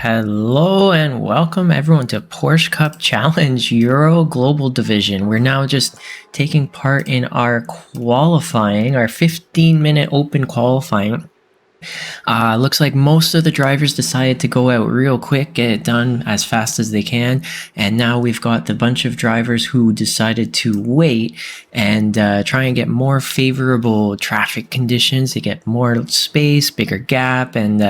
Hello and welcome everyone to Porsche Cup Challenge Euro Global Division. We're now just taking part in our qualifying, our 15-minute open qualifying. Looks like most of the drivers decided to go out real quick, get it done as fast as they can. And now we've got the bunch of drivers who decided to wait and try and get more favorable traffic conditions to get more space, bigger gap, and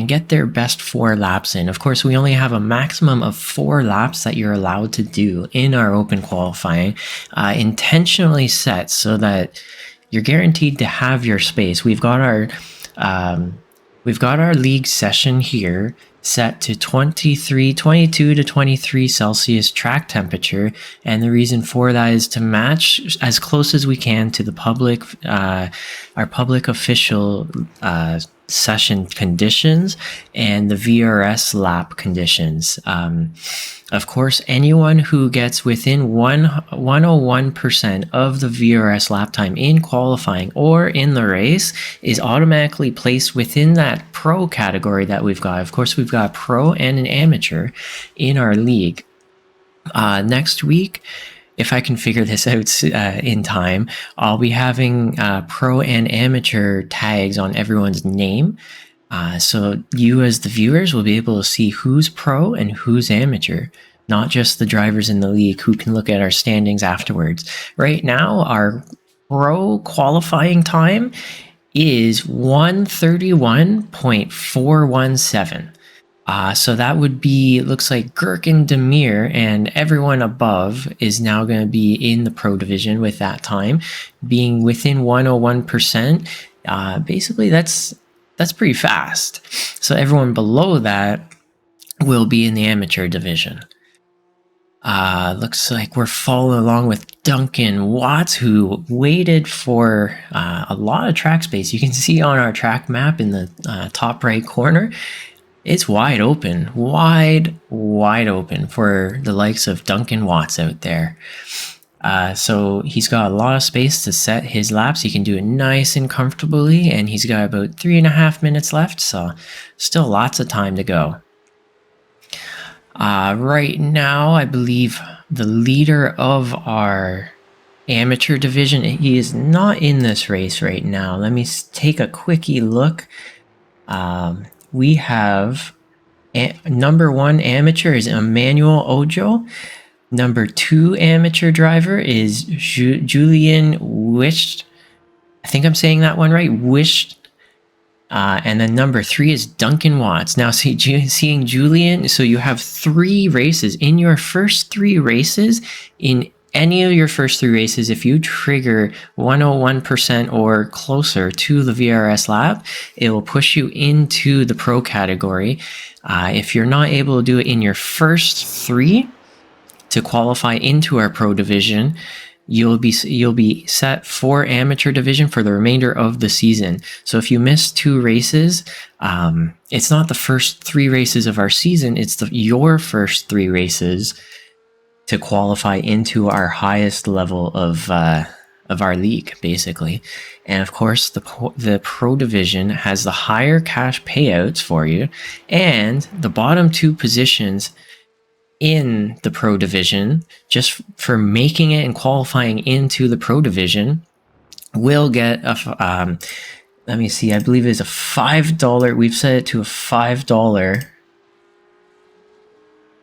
get their best 4 laps in. Of course, we only have a maximum of 4 laps that you're allowed to do in our open qualifying, intentionally set so that you're guaranteed to have your space. We've got our league session here set to 22 to 23 Celsius track temperature, and the reason for that is to match as close as we can to the our public official session conditions and the VRS lap conditions. Of course, anyone who gets within 101% of the VRS lap time in qualifying or in the race is automatically placed within that pro category that we've got. Of course, we've got a pro and an amateur in our league. Next week, if I can figure this out in time, I'll be having pro and amateur tags on everyone's name. So you as the viewers will be able to see who's pro and who's amateur, not just the drivers in the league who can look at our standings afterwards. Right now, our pro qualifying time is 1:31.417. So that would be, looks like Gherkin Demir and everyone above is now going to be in the pro division with that time being within 101%. Basically, that's pretty fast. So everyone below that will be in the amateur division. Looks like we're following along with Duncan Watts, who waited for a lot of track space. You can see on our track map in the top right corner, it's wide open, wide open for the likes of Duncan Watts out there. So he's got a lot of space to set his laps. He can do it nice and comfortably, and he's got about 3.5 minutes left, so still lots of time to go. Right now, I believe the leader of our amateur division, he is not in this race right now. Let me take a quickie look. We have number 1 amateur is Emmanuel Ojo. Number 2 amateur driver is Julian Wisht. I think I'm saying that one right. Wisht. And then number 3 is Duncan Watts. Now, seeing Julian, so you have 3 races. In your first 3 races, in any of your first 3 races, if you trigger 101% or closer to the VRS lap, it will push you into the pro category. If you're not able to do it in your first 3 to qualify into our pro division, you'll be set for amateur division for the remainder of the season. So if you miss 2 races, it's not the first 3 races of our season, it's your first 3 races to qualify into our highest level of our league, basically. And of course, the pro division has the higher cash payouts for you, and the bottom 2 positions in the pro division, just for making it and qualifying into the pro division, will get a let me see, I believe it's a $5. We've set it to a $5.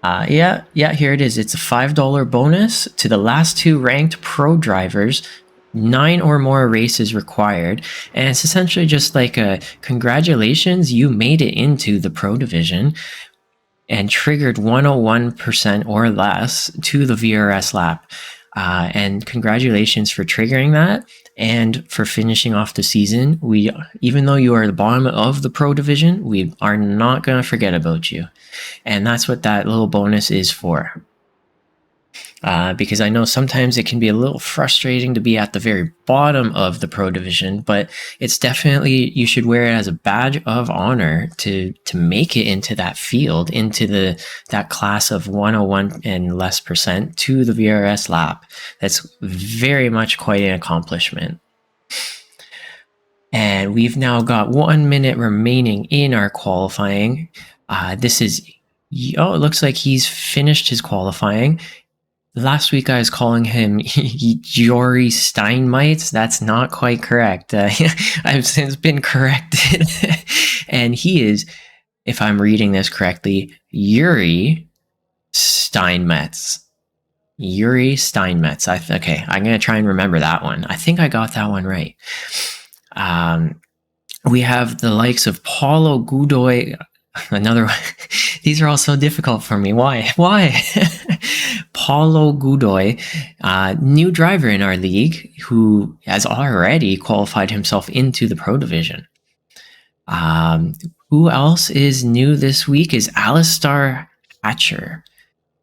Yeah, here it is. It's a $5 bonus to the last 2 ranked pro drivers, 9 or more races required. And it's essentially just like a congratulations, you made it into the pro division and triggered 101% or less to the VRS lap. And congratulations for triggering that and for finishing off the season. Even though you are the bottom of the pro division, we are not going to forget about you. And that's what that little bonus is for. Because I know sometimes it can be a little frustrating to be at the very bottom of the pro division, but it's definitely, you should wear it as a badge of honor to make it into that field, into that class of 101 and less percent to the VRS lap. That's very much quite an accomplishment. And we've now got 1 minute remaining in our qualifying. It looks like he's finished his qualifying. Last week I was calling him Jory Steinmeitz. That's not quite correct. I've since been corrected. And he is, if I'm reading this correctly, Yuri Steinmetz. Yuri Steinmetz. Okay, I'm going to try and remember that one. I think I got that one right. We have the likes of Paulo Godoy. Another one. These are all so difficult for me. Why? Paulo Godoy, new driver in our league, who has already qualified himself into the Pro Division. Who else is new this week is Alistair Hatcher,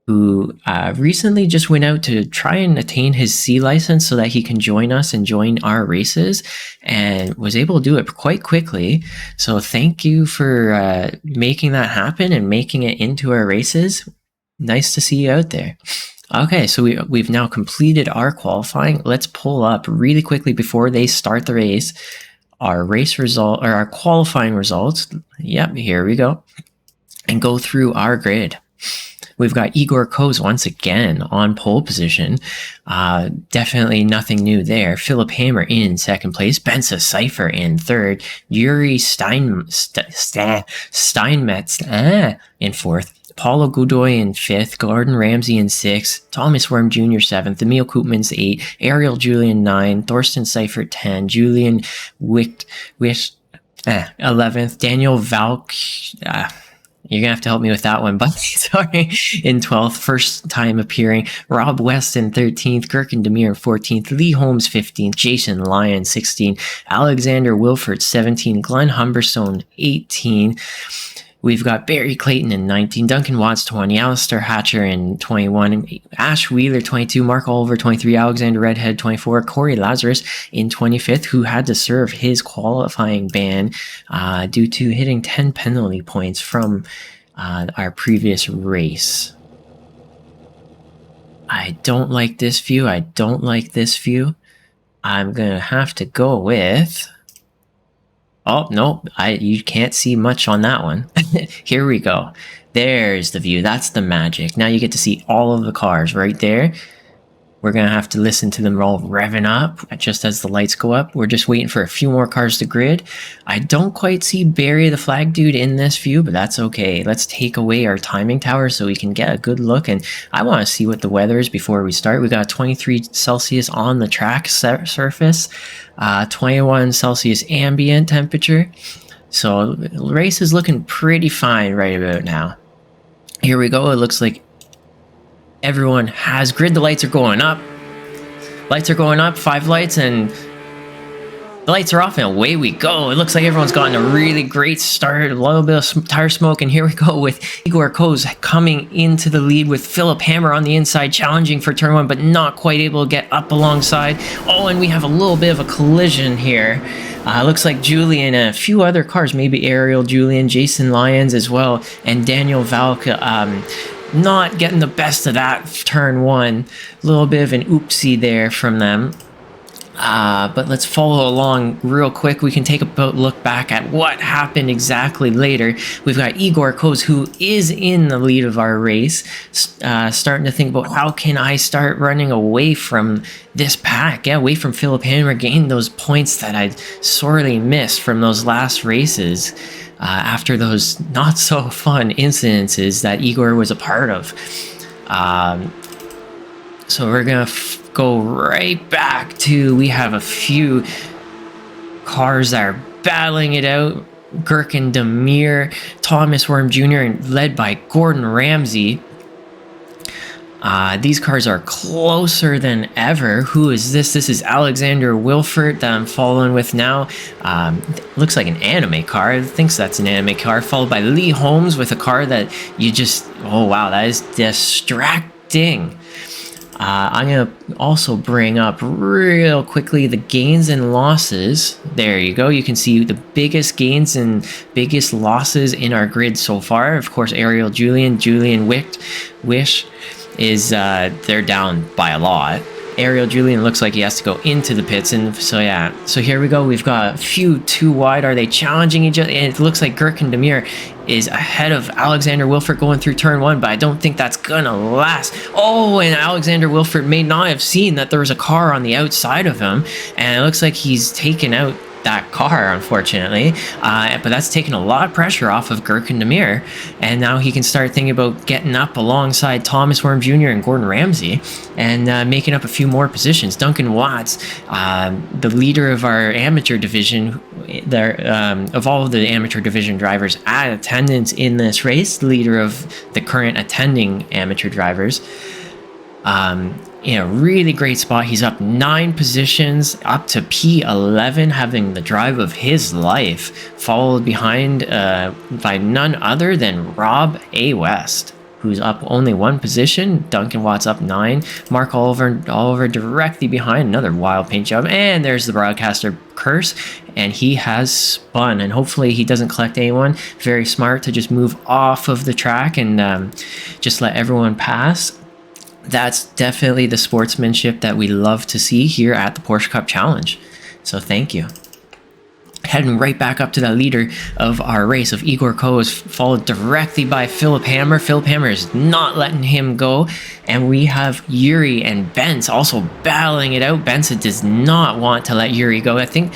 who recently just went out to try and attain his C license so that he can join us and join our races, and was able to do it quite quickly. So thank you for making that happen and making it into our races. Nice to see you out there. Okay, so we've now completed our qualifying. Let's pull up really quickly before they start the race our race result, or our qualifying results. Yep, here we go. And go through our grid. We've got Igor Koz once again on pole position. Definitely nothing new there. Phillip Hammer in second place. Thorsten Seifert in third. Yuri Steinmetz in fourth. Paulo Godoy in fifth. Gordon Ramsay in sixth. Thomas Worm Jr. seventh. Emil Koopmans 8. Ariel Julian 9. Thorsten Seifert 10. Julian Wicht 11th. Daniel Valk... you're going to have to help me with that one, but sorry. In 12th, first time appearing. Rob West in 13th. Gherkin Demir 14th. Lee Holmes 15th. Jason Lyon 16th. Alexander Wilford 17th. Glenn Humberstone 18. We've got Barry Clayton in 19, Duncan Watts 20, Alistair Hatcher in 21, Ash Wheeler 22, Mark Oliver 23, Alexander Redhead 24, Corey Lazarus in 25th, who had to serve his qualifying ban due to hitting 10 penalty points from our previous race. I don't like this view. I'm going to have to go with... Oh, no, you can't see much on that one. Here we go. There's the view. That's the magic. Now you get to see all of the cars right there. We're going to have to listen to them all revving up just as the lights go up. We're just waiting for a few more cars to grid. I don't quite see Barry the flag dude in this view, but that's okay. Let's take away our timing tower so we can get a good look. And I want to see what the weather is before we start. We got 23 Celsius on the track surface, 21 Celsius ambient temperature. So the race is looking pretty fine right about now. Here we go. It looks like everyone has grid. The lights are going up. 5 lights, and the lights are off, and away we go. It looks like everyone's gotten a really great start. A little bit of tire smoke, and here we go with Igor Koz coming into the lead with Phillip Hammer on the inside, challenging for turn 1, but not quite able to get up alongside. Oh, and we have a little bit of a collision here. Looks like Julian and a few other cars, maybe Ariel Julian, Jason Lyons as well, and Daniel Valk, not getting the best of that turn 1. A little bit of an oopsie there from them. But let's follow along real quick. We can take a look back at what happened exactly later. We've got Igor Koz, who is in the lead of our race, starting to think about how can I start running away from this pack, away from Phillip Hammer, gain those points that I'd sorely missed from those last races. After those not so fun incidences that Igor was a part of. So we're going to go right back to, we have a few cars that are battling it out. Gherkin Demir, Thomas Worm Jr., and led by Gordon Ramsay. These cars are closer than ever. Who is this? This is Alexander Wilford that I'm following with now. Looks like an anime car. I think that's an anime car. Followed by Lee Holmes with a car that you just... Oh, wow, that is distracting. I'm going to also bring up real quickly the gains and losses. There you go. You can see the biggest gains and biggest losses in our grid so far. Of course, Ariel Julian Wish is they're down by a lot. Ariel Julian looks like he has to go into the pits, and so yeah. So here we go. We've got a few too wide. Are they challenging each other? And it looks like Gurkhan Demir is ahead of Alexander Wilford going through turn 1, but I don't think that's gonna last. Oh, and Alexander Wilford may not have seen that there was a car on the outside of him, and it looks like he's taken out that car, unfortunately, but that's taken a lot of pressure off of Gurkhan Demir, and now he can start thinking about getting up alongside Thomas Worm Jr. and Gordon Ramsay and making up a few more positions. Duncan Watts, the leader of our amateur division, of all of the amateur division drivers at attendance in this race, the leader of the current attending amateur drivers, in a really great spot. He's up 9 positions, up to P11, having the drive of his life, followed behind by none other than Rob A. West, who's up only 1 position. Duncan Watts up 9. Mark Oliver directly behind, another wild paint job. And there's the broadcaster curse, and he has spun, and hopefully he doesn't collect anyone. Very smart to just move off of the track and just let everyone pass. That's definitely the sportsmanship that we love to see here at the Porsche Cup Challenge. So thank you. Heading right back up to the leader of our race of Igor Koz, followed directly by Phillip Hammer. Phillip Hammer is not letting him go. And we have Yuri and Benz also battling it out. Benza does not want to let Yuri go. I think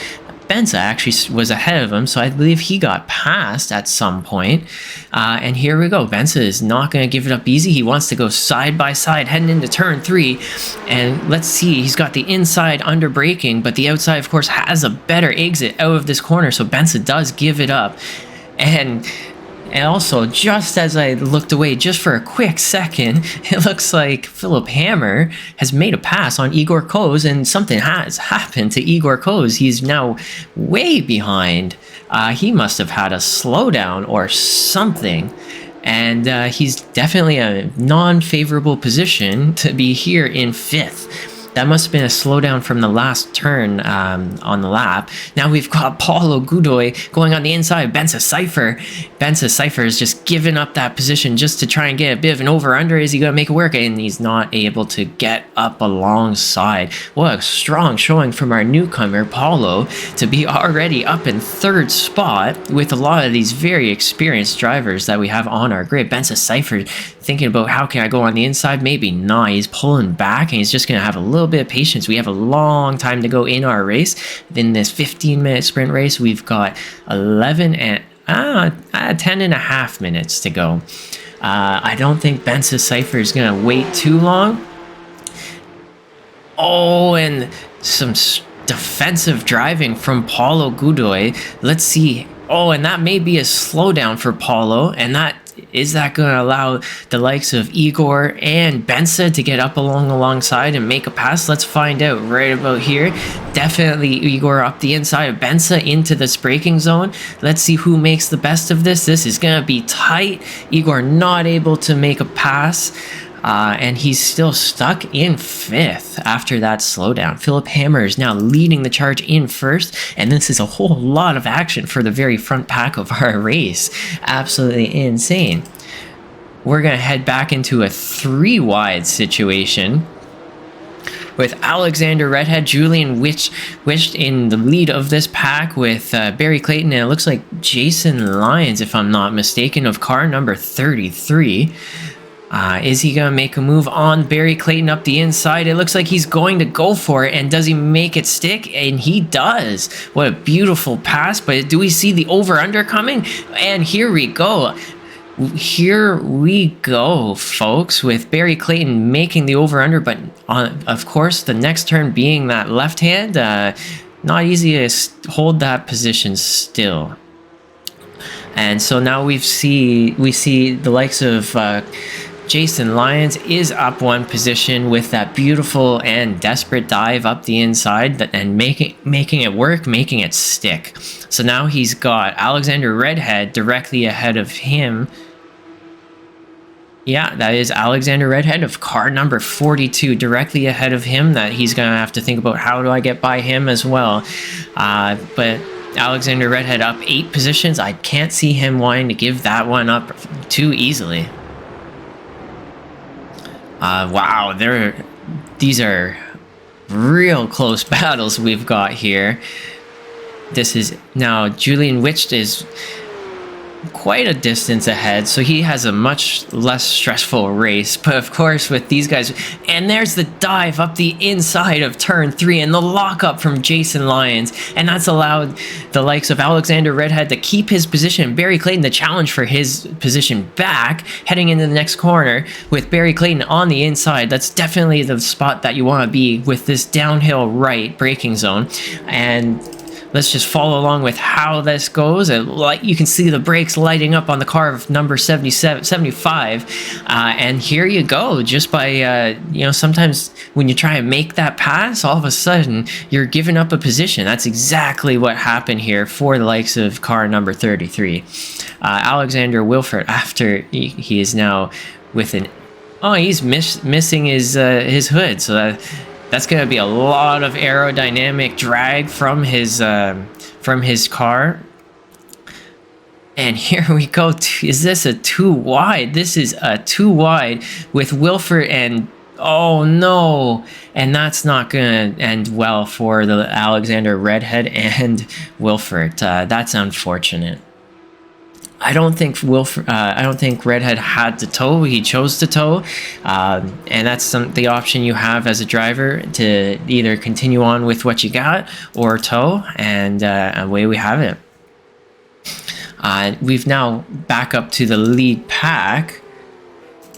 Benza actually was ahead of him, so I believe he got passed at some point. And here we go. Benza is not going to give it up easy. He wants to go side by side, heading into turn 3. And let's see, he's got the inside under braking, but the outside, of course, has a better exit out of this corner, so Benza does give it up. And also, just as I looked away just for a quick second, it looks like Phillip Hammer has made a pass on Igor Koz, and something has happened to Igor Koz. He's now way behind. He must have had a slowdown or something, and he's definitely a non-favorable position to be here in 5th. That must have been a slowdown from the last turn on the lap. Now we've got Paulo Godoy going on the inside. Benza Seifert. Benza Seifert is just giving up that position just to try and get a bit of an over-under. Is he going to make it work? And he's not able to get up alongside. What a strong showing from our newcomer, Paulo, to be already up in 3rd spot with a lot of these very experienced drivers that we have on our grid. Benza Seifert thinking about how can I go on the inside? Maybe not. He's pulling back, and he's just going to have a little bit of patience. We have a long time to go in our race. In this 15-minute sprint race, we've got 10 and a half minutes to go. I don't think Benza Seifert is going to wait too long. Oh, and some defensive driving from Paulo Godoy. Let's see. Oh, and that may be a slowdown for Paulo, and is that going to allow the likes of Igor and Benza to get up alongside and make a pass? Let's find out right about here. Definitely Igor up the inside of Benza into this braking zone. Let's see who makes the best of this. This is going to be tight. Igor not able to make a pass. And he's still stuck in 5th after that slowdown. Phillip Hammer is now leading the charge in 1st, and this is a whole lot of action for the very front pack of our race. Absolutely insane. We're going to head back into a 3-wide situation with Alexander Redhead, Julian Wished in the lead of this pack with Barry Clayton, and it looks like Jason Lyons, if I'm not mistaken, of car number 33. Is he going to make a move on Barry Clayton up the inside? It looks like he's going to go for it, and does he make it stick? And he does. What a beautiful pass, but do we see the over-under coming? And here we go. Here we go, folks, with Barry Clayton making the over-under, but of course, the next turn being that left hand, not easy to hold that position still. And so now we see the likes of Jason Lyons is up 1 position with that beautiful and desperate dive up the inside and making it work, making it stick. So now he's got Alexander Redhead directly ahead of him. Yeah, that is Alexander Redhead of car number 42 directly ahead of him, that he's going to have to think about how do I get by him as well. But Alexander Redhead up 8 positions. I can't see him wanting to give that one up too easily. Wow, these are real close battles we've got here. This is now Julian Witch is quite a distance ahead, so he has a much less stressful race. But of course with these guys, and there's the dive up the inside of turn 3 and the lockup from Jason Lyons, and that's allowed the likes of Alexander Redhead to keep his position. Barry Clayton the challenge for his position back heading into the next corner with Barry Clayton on the inside. That's definitely the spot that you want to be with this downhill right braking zone. And let's just follow along with how this goes. And like you can see the brakes lighting up on the car of number 75. And here you go. Just by, sometimes when you try and make that pass, all of a sudden you're giving up a position. That's exactly what happened here for the likes of car number 33. Alexander Wilford, after he is now with an... Oh, he's missing his hood. So that's going to be a lot of aerodynamic drag from his car. And here we go. Is this a 2 wide? This is a 2 wide with Wilford and... Oh no! And that's not going to end well for the Alexander Redhead and Wilford. That's unfortunate. I don't think Redhead had to tow. He chose to tow, and that's the option you have as a driver to either continue on with what you got or tow, and away we have it. We've now back up to the lead pack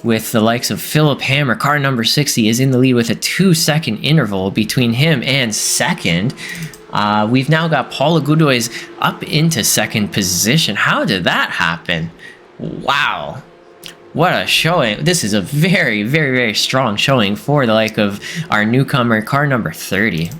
with the likes of Phillip Hammer. Car number 60 is in the lead with a 2-second interval between him and second. We've now got Paul Agudois up into second position. How did that happen? Wow. What a showing. This is a very, very, very strong showing for the like of our newcomer, car number 30.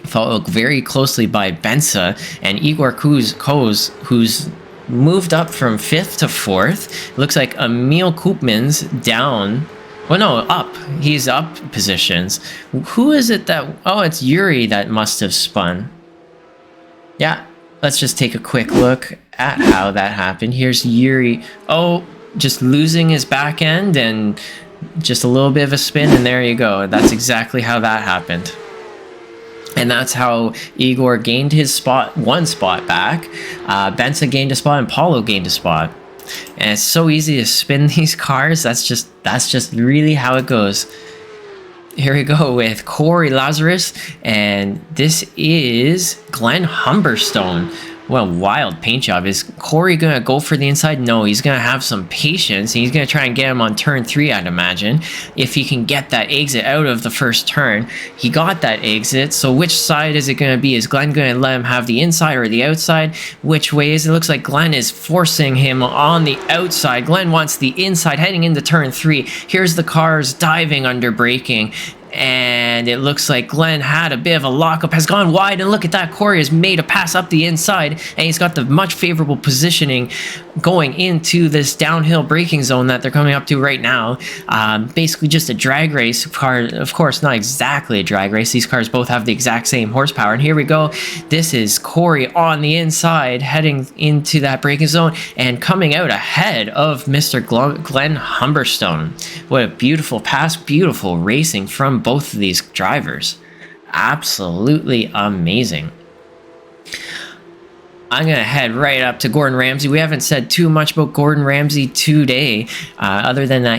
Followed very closely by Bensa and Igor Koz, who's moved up from 5th to 4th. Looks like Emil Koopman's down. Well, no, up. He's up positions. Who is it that... Oh, it's Yuri that must have spun. Yeah, let's just take a quick look at how that happened. Here's Yuri. Oh, just losing his back end and just a little bit of a spin, and there you go. That's exactly how that happened. And that's how Igor gained his spot, one spot back. Bensa gained a spot, and Paulo gained a spot. And it's so easy to spin these cars. That's just really how it goes. Here we go with Corey Lazarus, and this is Glenn Humberstone. What a wild paint job. Is Corey gonna go for the inside? No, he's gonna have some patience. He's gonna try and get him on turn 3, I'd imagine, if he can get that exit out of the first turn. He got that exit, so which side is it gonna be? Is Glenn gonna let him have the inside or the outside? Which way is it? Looks like Glenn is forcing him on the outside. Glenn wants the inside heading into turn 3. Here's the cars diving under braking. And it looks like Glenn had a bit of a lockup, has gone wide, and look at that, Corey has made a pass up the inside, and he's got the much favorable positioning going into this downhill braking zone that they're coming up to right now. Basically just a drag race car. Of course, not exactly a drag race. These cars both have the exact same horsepower, and here we go. This is Corey on the inside heading into that braking zone and coming out ahead of Mr. Glenn Humberstone. What a beautiful pass, beautiful racing from both of these drivers. Absolutely amazing. I'm going to head right up to Gordon Ramsay. We haven't said too much about Gordon Ramsay today, other than that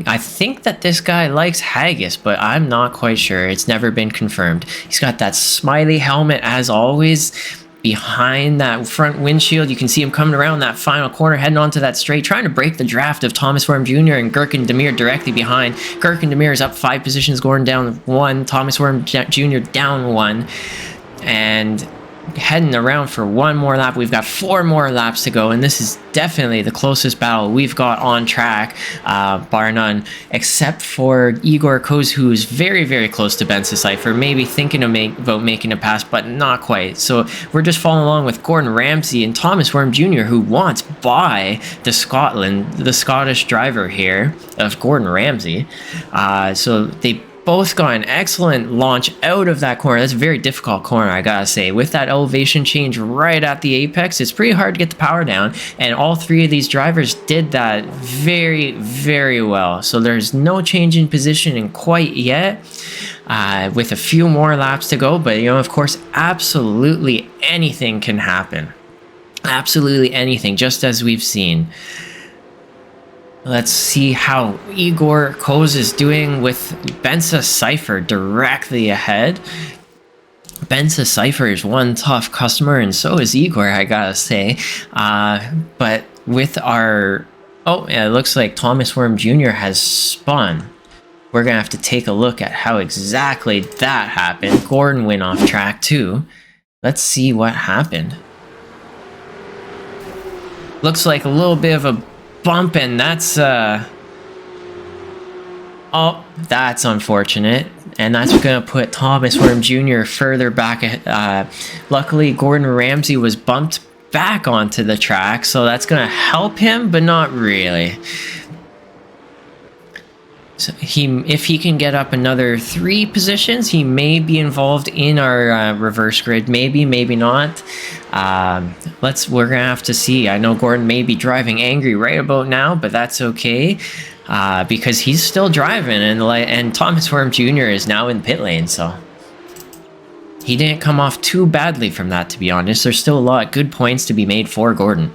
I think that this guy likes haggis, but I'm not quite sure. It's never been confirmed. He's got that smiley helmet as always. Behind that front windshield, you can see him coming around that final corner, heading onto that straight, trying to break the draft of Thomas Worm Jr. and Gurkan Demir directly behind. Gurkan Demir is up 5 positions, Gordon down 1, Thomas Worm Jr. down 1, and heading around for one more lap. We've got 4 more laps to go, and this is definitely the closest battle we've got on track, bar none, except for Igor Koz, who is very, very close to Bensa Seifert, maybe thinking about making a pass, but not quite. So we're just following along with Gordon Ramsay and Thomas Worm Jr., who wants by the Scottish driver here of Gordon Ramsay. So they both got an excellent launch out of that corner. That's a very difficult corner, I gotta say. With that elevation change right at the apex, it's pretty hard to get the power down, and all 3 of these drivers did that very, very well. So there's no change in positioning quite yet. with a few more laps to go. But, of course, absolutely anything can happen. Absolutely anything, just as we've seen. Let's see how Igor Koz is doing with Benza Seifert directly ahead. Benza Seifert is one tough customer, and so is Igor, I gotta say. But with our... Oh, it looks like Thomas Worm Jr. has spun. We're gonna have to take a look at how exactly that happened. Gordon went off track too. Let's see what happened. Looks like a little bit of a bump, and that's oh, that's unfortunate, and that's gonna put Thomas Worm Jr. further back. Luckily, Gordon Ramsay was bumped back onto the track, so that's gonna help him, but not really. So if he can get up another 3 positions, he may be involved in our reverse grid. Maybe not. We're gonna have to see. I know Gordon may be driving angry right about now, but that's okay, because he's still driving, and Thomas Worm Jr. is now in pit lane, so he didn't come off too badly from that, to be honest. There's still a lot of good points to be made for Gordon.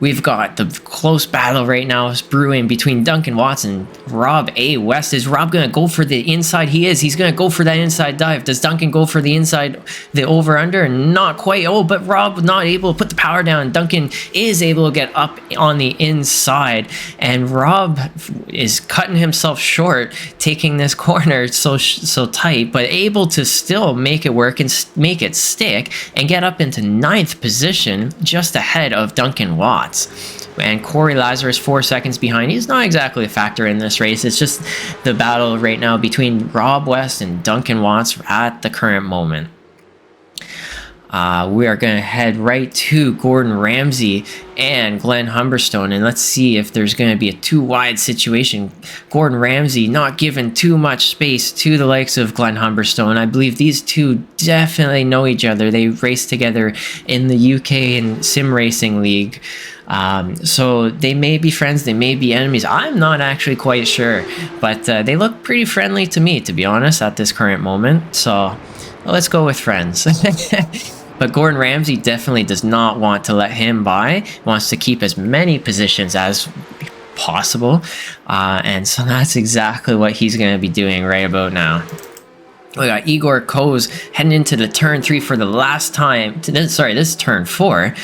We've got the close battle right now brewing between Duncan Watts and Rob A. West. Is Rob going to go for the inside? He is. He's going to go for that inside dive. Does Duncan go for the inside, the over-under? Not quite. Oh, but Rob not able to put the power down. Duncan is able to get up on the inside. And Rob is cutting himself short, taking this corner so tight, but able to still make it work and make it stick and get up into 9th position, just ahead of Duncan Watts. And Corey Lazarus 4 seconds behind. He's not exactly a factor in this race. It's just the battle right now between Rob West and Duncan Watts at the current moment. We are going to head right to Gordon Ramsay and Glenn Humberstone, and let's see if there's going to be a too wide situation. Gordon Ramsay not giving too much space to the likes of Glenn Humberstone. I believe these two definitely know each other. They race together in the UK and Sim Racing League. So they may be friends, they may be enemies. I'm not actually quite sure, but they look pretty friendly to me, to be honest, at this current moment. So let's go with friends. But Gordon Ramsay definitely does not want to let him by. He wants to keep as many positions as possible. And so that's exactly what he's going to be doing right about now. We got Igor Koz heading into the turn 3 for the last time. This is turn 4,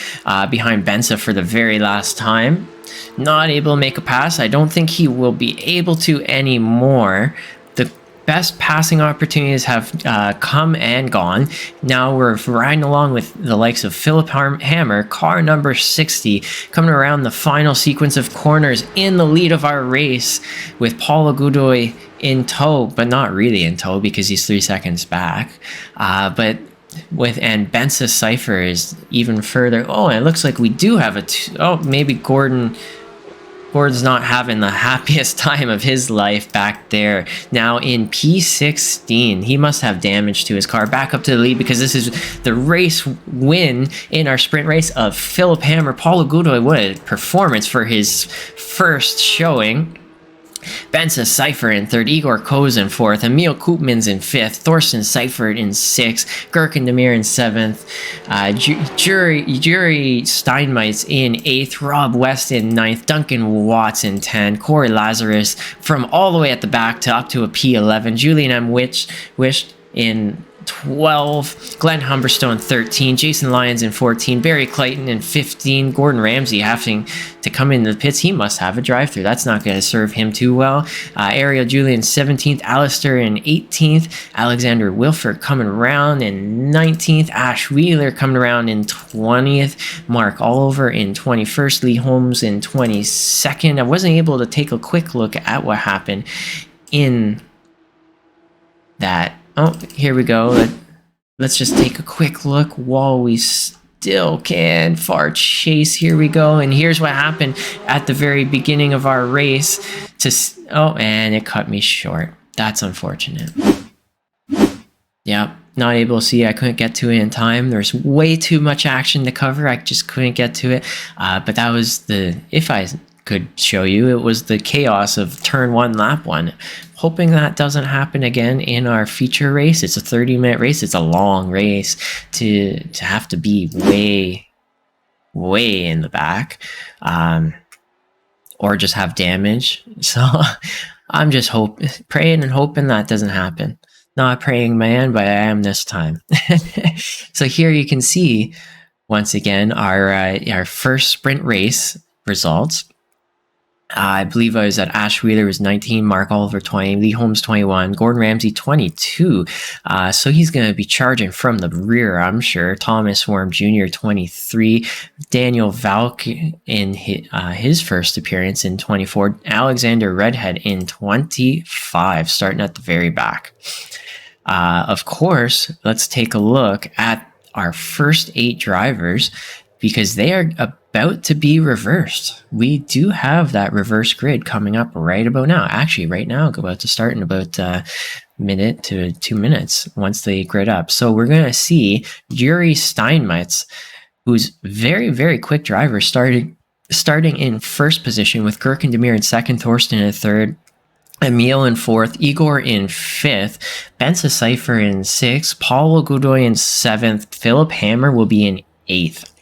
behind Benza for the very last time. Not able to make a pass. I don't think he will be able to anymore. The best passing opportunities have come and gone. Now we're riding along with the likes of Phillip Hammer, car number 60, coming around the final sequence of corners in the lead of our race, with Paul Agudoy in tow, but not really in tow because he's 3 seconds back. And Benza Seifert is even further. Oh, and it looks like we do have maybe Gordon's not having the happiest time of his life back there. Now in P16, he must have damage to his car. Back up to the lead, because this is the race win in our sprint race of Phillip Hammer. Paul Agudoy, what a performance for his first showing. Benza Seifert in 3rd, Igor Koz in 4th, Emil Koopmans in 5th, Thorsten Seifert in 6th, Gurkan Demir in 7th, Jury Steinmeitz in 8th, Rob West in 9th, Duncan Watts in 10th, Corey Lazarus from all the way at the back to up to a P11, Julian M. Wish in 12, Glenn Humberstone 13, Jason Lyons in 14, Barry Clayton in 15, Gordon Ramsay having to come into the pits. He must have a drive-through. That's not going to serve him too well. Ariel Julian 17th, Alistair in 18th, Alexander Wilford coming around in 19th, Ash Wheeler coming around in 20th, Mark Oliver in 21st, Lee Holmes in 22nd. I wasn't able to take a quick look at what happened in that. Oh, here we go. Let's just take a quick look while we still can. Far chase, here we go. And here's what happened at the very beginning of our race. And it cut me short. That's unfortunate. Yep, not able to see. I couldn't get to it in time. There's way too much action to cover. I just couldn't get to it. But that was if I could show you, it was the chaos of turn 1, lap 1. hoping that doesn't happen again in our feature race. It's a 30-minute race. It's a long race to have to be way in the back, or just have damage. So I'm just praying and hoping that doesn't happen. Not a praying man, but I am this time. So here you can see once again our first sprint race results. I believe I was at Ash Wheeler was 19, Mark Oliver 20, Lee Holmes 21, Gordon Ramsay 22. So he's going to be charging from the rear, I'm sure. Thomas Worm Jr. 23, Daniel Valk in his first appearance in 24, Alexander Redhead in 25, starting at the very back. Of course, let's take a look at our first 8 drivers, because they are about to be reversed. We do have that reverse grid coming up right about now. Actually, right now, about to start in about a minute to 2 minutes once they grid up. So we're going to see Yuri Steinmetz, who's very, very quick driver, starting in first position with Gurkan Demir in second, Thorsten in third, Emil in fourth, Igor in fifth, Benza Seifert in sixth, Paulo Godoy in seventh, Phillip Hammer will be in eighth.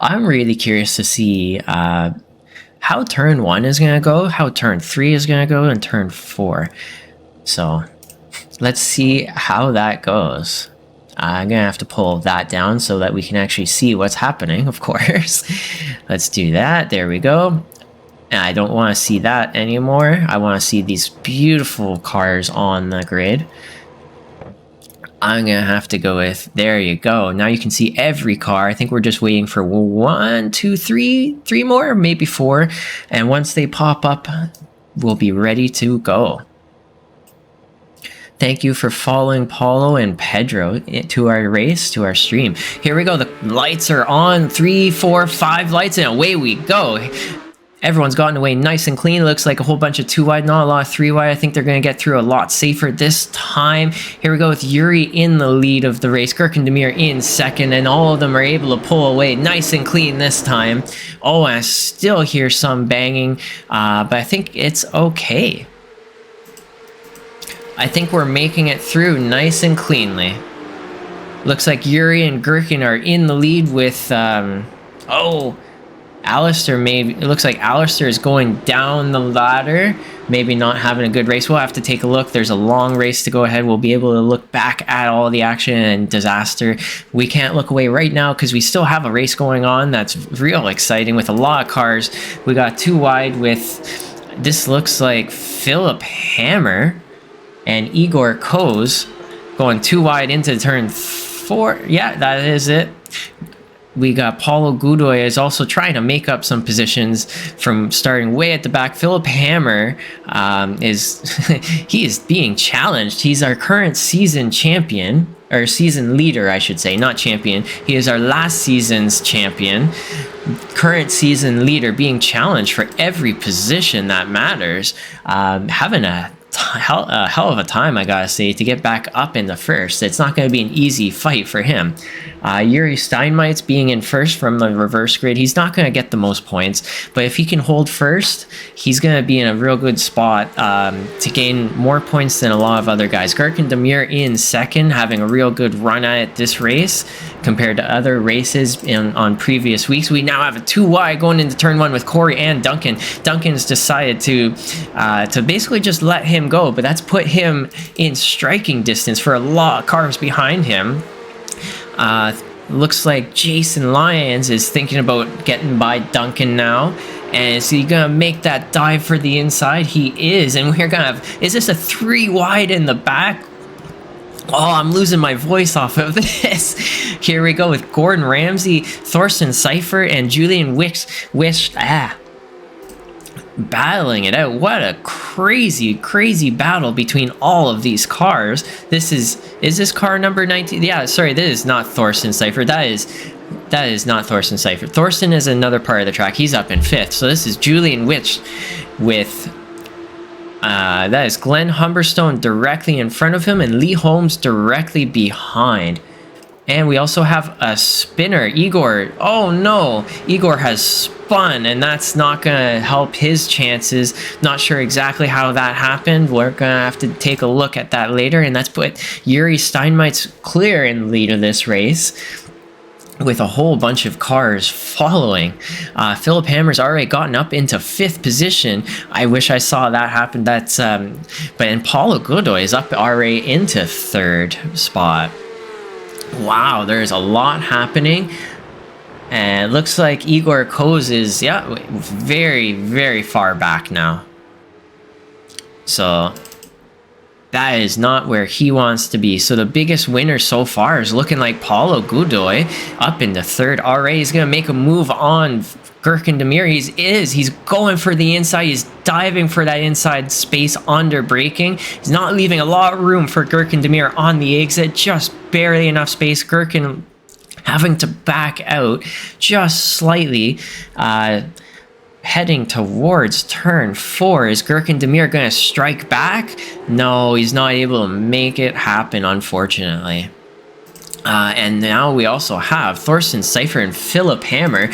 I'm really curious to see how turn 1 is going to go, how turn 3 is going to go, and turn 4. So let's see how that goes. I'm going to have to pull that down so that we can actually see what's happening, of course. Let's do that. There we go. And I don't want to see that anymore. I want to see these beautiful cars on the grid. I'm going to have to go with, there you go. Now you can see every car. I think we're just waiting for 1, 2, 3 more, maybe 4. And once they pop up, we'll be ready to go. Thank you for following Paulo and Pedro to our race, to our stream. Here we go. The lights are on. 3, 4, 5 lights, and away we go. Everyone's gotten away nice and clean. Looks like a whole bunch of 2 wide, not a lot of 3 wide. I think they're going to get through a lot safer this time. Here we go with Yuri in the lead of the race. Gurkan Demir in second, and all of them are able to pull away nice and clean this time. Oh, I still hear some banging, but I think it's okay. I think we're making it through nice and cleanly. Looks like Yuri and Gurkan are in the lead with, Alistair, maybe. It looks like Alistair is going down the ladder, maybe not having a good race. We'll have to take a look. There's a long race to go ahead. We'll be able to look back at all the action and disaster. We can't look away right now because we still have a race going on that's real exciting with a lot of cars. We got 2 wide with, this looks like Phillip Hammer and Igor Koz going 2 wide into turn 4. Yeah, that is it. We got Paulo Godoy is also trying to make up some positions from starting way at the back. Phillip Hammer he is being challenged. He's our current season champion, or season leader, I should say, not champion. He is our last season's champion. Current season leader being challenged for every position that matters. Having a hell of a time, I gotta say, to get back up in the first. It's not going to be an easy fight for him. Yuri Steinmetz being in first from the reverse grid, he's not going to get the most points, but if he can hold first, he's going to be in a real good spot to gain more points than a lot of other guys. Gurkan Demir in second, having a real good run at this race compared to other races on previous weeks. We now have a 2 wide going into turn 1 with Corey and Duncan. Duncan's decided to basically just let him go, but that's put him in striking distance for a lot of cars behind him. Looks like Jason Lyons is thinking about getting by Duncan now. And is he going to make that dive for the inside? He is. And we're going to have, is this a 3 wide in the back? Oh, I'm losing my voice off of this. Here we go with Gordon Ramsay, Thorsten Seifert, and Julian Wish. Battling it out. What a crazy battle between all of these cars. Is this car number 19? Yeah, sorry, this is not Thorsten Seifert. That is not Thorsten Seifert. Thorsten is another part of the track. He's up in 5th. So this is Julian Witch with that is Glenn Humberstone directly in front of him and Lee Holmes directly behind. And we also have a spinner, Igor. Oh no, Igor has spun, and that's not gonna help his chances. Not sure exactly how that happened. We're gonna have to take a look at that later, and that's put Yuri Steinmeitz clear in the lead of this race, with a whole bunch of cars following. Phillip Hammer's already gotten up into 5th position. I wish I saw that happen. But Paulo Godoy is up already into 3rd spot. Wow, there's a lot happening. And it looks like Igor Koz is, very, very far back now. So that is not where he wants to be. So the biggest winner so far is looking like Paulo Godoy up into 3rd already. He's going to make a move on Gurkan Demir. He's going for the inside. He's diving for that inside space under braking. He's not leaving a lot of room for Gurkan Demir on the exit. Just barely enough space. Gurkan having to back out just slightly. Heading towards turn 4. Is Gurkan Demir going to strike back? No, he's not able to make it happen, unfortunately. And now we also have Thorsten Seifert and Phillip Hammer.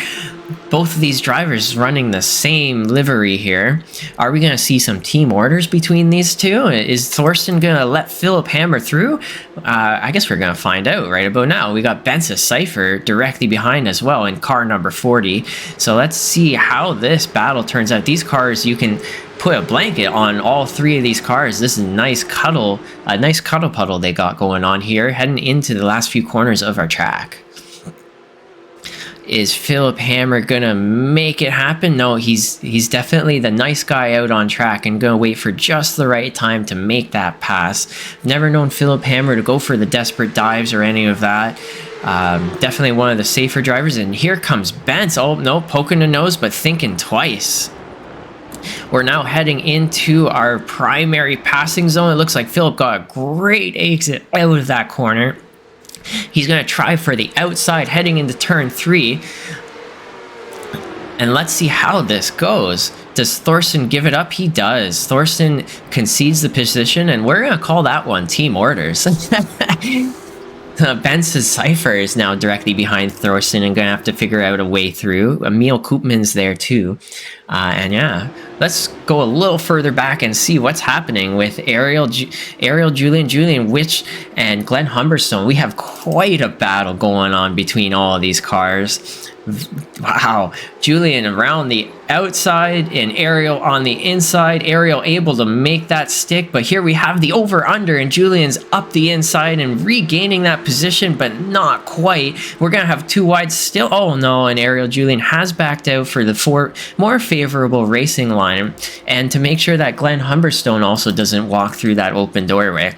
Both of these drivers running the same livery here. Are we going to see some team orders between these two? Is Thorsten going to let Phillip Hammer through? I guess we're going to find out right about now. We got Benza Seifert directly behind as well in car number 40. So let's see how this battle turns out. These cars, you can put a blanket on all 3 of these cars. This is a nice cuddle puddle they got going on here, heading into the last few corners of our track. Is Phillip Hammer gonna make it happen? No, he's definitely the nice guy out on track and gonna wait for just the right time to make that pass. Never known Phillip Hammer to go for the desperate dives or any of that. Definitely one of the safer drivers. And here comes Benz. Oh no, poking the nose, but thinking twice. We're now heading into our primary passing zone. It looks like Phillip got a great exit out of that corner. He's going to try for the outside heading into turn 3. And let's see how this goes. Does Thorsten give it up? He does. Thorsten concedes the position, and we're going to call that one team orders. Benza Seifert is now directly behind Thorsten and going to have to figure out a way through. Emil Koopman's there too. And yeah, let's go a little further back and see what's happening with Ariel, Julian Witch, and Glenn Humberstone. We have quite a battle going on between all of these cars. Wow, Julian around the outside and Ariel on the inside. Ariel able to make that stick, but here we have the over-under, and Julian's up the inside and regaining that position, but not quite. We're going to have 2 wide still. Oh no, and Julian has backed out for the more favorable racing line, and to make sure that Glenn Humberstone also doesn't walk through that open doorway.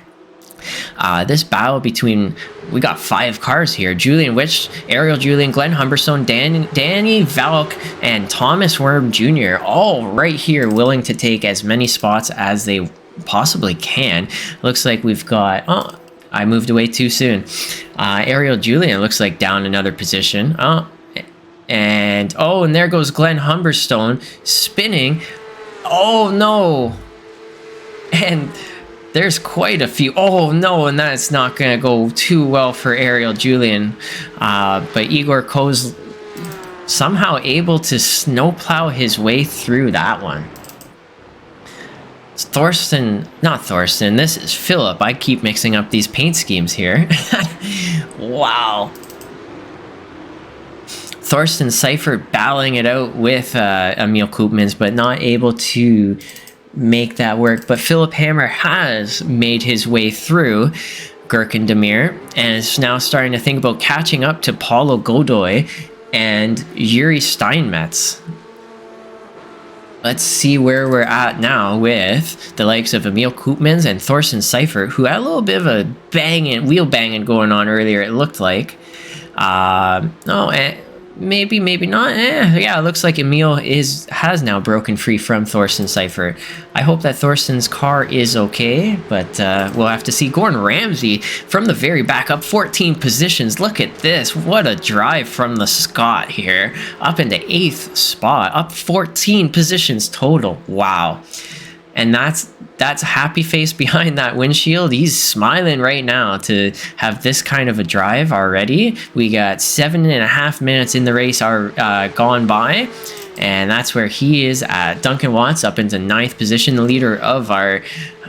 This battle between, we got 5 cars here. Julian Witch, Ariel Julian, Glenn Humberstone, Danny Valk, and Thomas Worm Jr. all right here willing to take as many spots as they possibly can. Looks like we've got, oh, I moved away too soon. Ariel Julian looks like down another position. And there goes Glenn Humberstone spinning. Oh no. And there's quite a few. Oh no, and that's not going to go too well for Ariel Julian. But Igor Koz somehow able to snowplow his way through that one. Not Thorsten, this is Phillip. I keep mixing up these paint schemes here. Wow. Thorsten Seifert battling it out with Emil Koopmans, but not able to make that work. But Phillip Hammer has made his way through Gurkan Demir and is now starting to think about catching up to Paulo Godoy and Yuri Steinmetz. Let's see where we're at now with the likes of Emil Koopmans and Thorsten Seifert, who had a little bit of a wheel banging going on earlier, it looked like. Maybe not. Yeah, it looks like Emil has now broken free from Thorsten Seifert. I hope that Thorsten's car is okay, but we'll have to see. Gordon Ramsay from the very back, up 14 positions. Look at this. What a drive from the Scot here. Up into 8th spot, up 14 positions total. Wow. And that's a happy face behind that windshield. He's smiling right now to have this kind of a drive already. We got 7.5 minutes in the race are gone by, and that's where he is at. Duncan Watts up into 9th position, the leader of our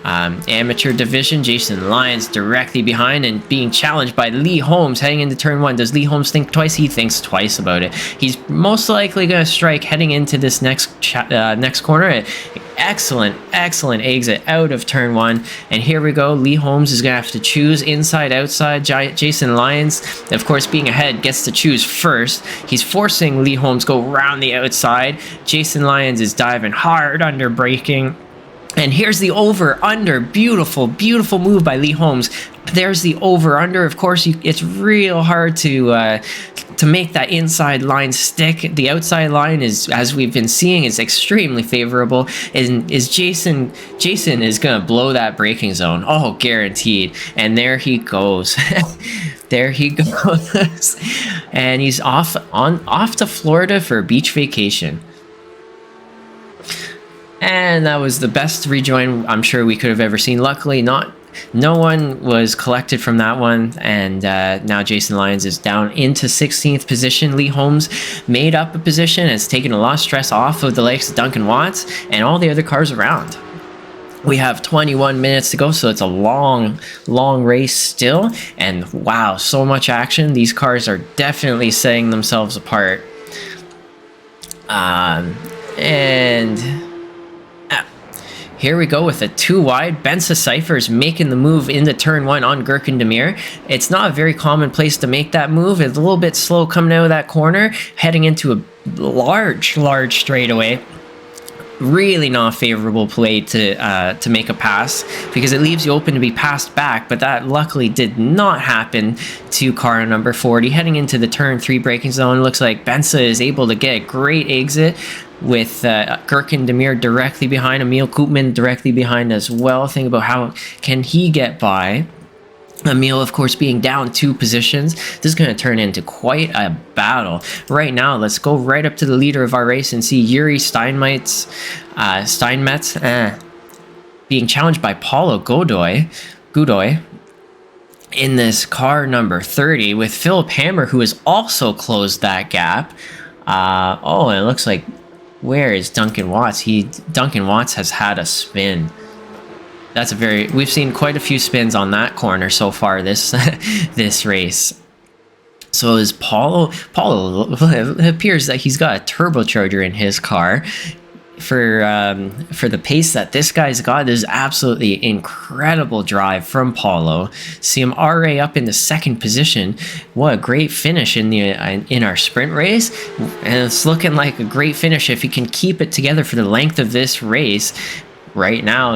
amateur division. Jason Lyons directly behind and being challenged by Lee Holmes heading into turn 1. Does Lee Holmes think twice? He thinks twice about it. He's most likely going to strike heading into this next corner. Excellent exit out of turn 1, and here we go. Lee Holmes is gonna have to choose inside, outside. Jason Lyons, of course, being ahead, gets to choose first. He's forcing Lee Holmes go round the outside. Jason Lyons is diving hard under braking. And here's the over-under. Beautiful move by Lee Holmes. There's the over-under. Of course, it's real hard to make that inside line stick. The outside line is, as we've been seeing, is extremely favorable. And Jason is gonna blow that braking zone. Oh, guaranteed. And there he goes. There he goes. And he's off to Florida for a beach vacation. And that was the best rejoin I'm sure we could have ever seen. Luckily, no one was collected from that one, and now Jason Lyons is down into 16th position. Lee Holmes made up a position and has taken a lot of stress off of the likes of Duncan Watts and all the other cars around. We have 21 minutes to go, so it's a long race still, and wow, so much action. These cars are definitely setting themselves apart. Here we go with a 2 wide. Thorsten Seifert is making the move into turn 1 on Gurkan Demir. It's not a very common place to make that move. It's a little bit slow coming out of that corner, heading into a large straightaway. Really not favorable play to make a pass, because it leaves you open to be passed back, but that luckily did not happen to car number 40. Heading into the turn 3 braking zone, looks like Bensa is able to get a great exit with Gurkan Demir directly behind, Emil Koopman directly behind as well. Think about how can he get by. Emil, of course, being down 2 positions. This is going to turn into quite a battle. Right now, let's go right up to the leader of our race and see Yuri Steinmetz being challenged by Paulo Godoy in this car number 30 with Phillip Hammer, who has also closed that gap. Oh, and it looks like, where is Duncan Watts? Duncan Watts has had a spin. We've seen quite a few spins on that corner so far this race. So is Paulo, it appears that he's got a turbocharger in his car. For the pace that this guy's got, is absolutely incredible drive from Paulo. See him already up in the 2nd position. What a great finish in our sprint race, and it's looking like a great finish if he can keep it together for the length of this race. Right now,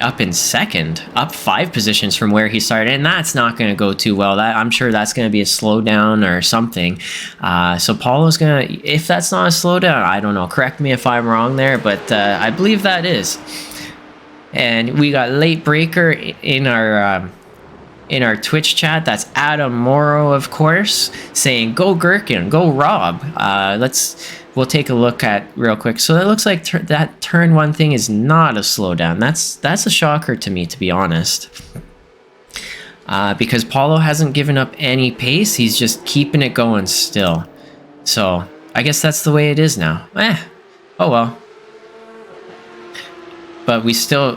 up in 2nd, up 5 positions from where he started, and that's not going to go too well. I'm sure that's going to be a slowdown or something. So Paulo's going to, if that's not a slowdown, I don't know. Correct me if I'm wrong there, but I believe that is. And we got late breaker in our Twitch chat. That's Adam Morrow, of course, saying go Gurkan, go Rob. We'll take a look at real quick. So it looks like that turn 1 thing is not a slowdown. That's a shocker to me, to be honest. Because Paulo hasn't given up any pace. He's just keeping it going still. So I guess that's the way it is now. Oh well. But we still,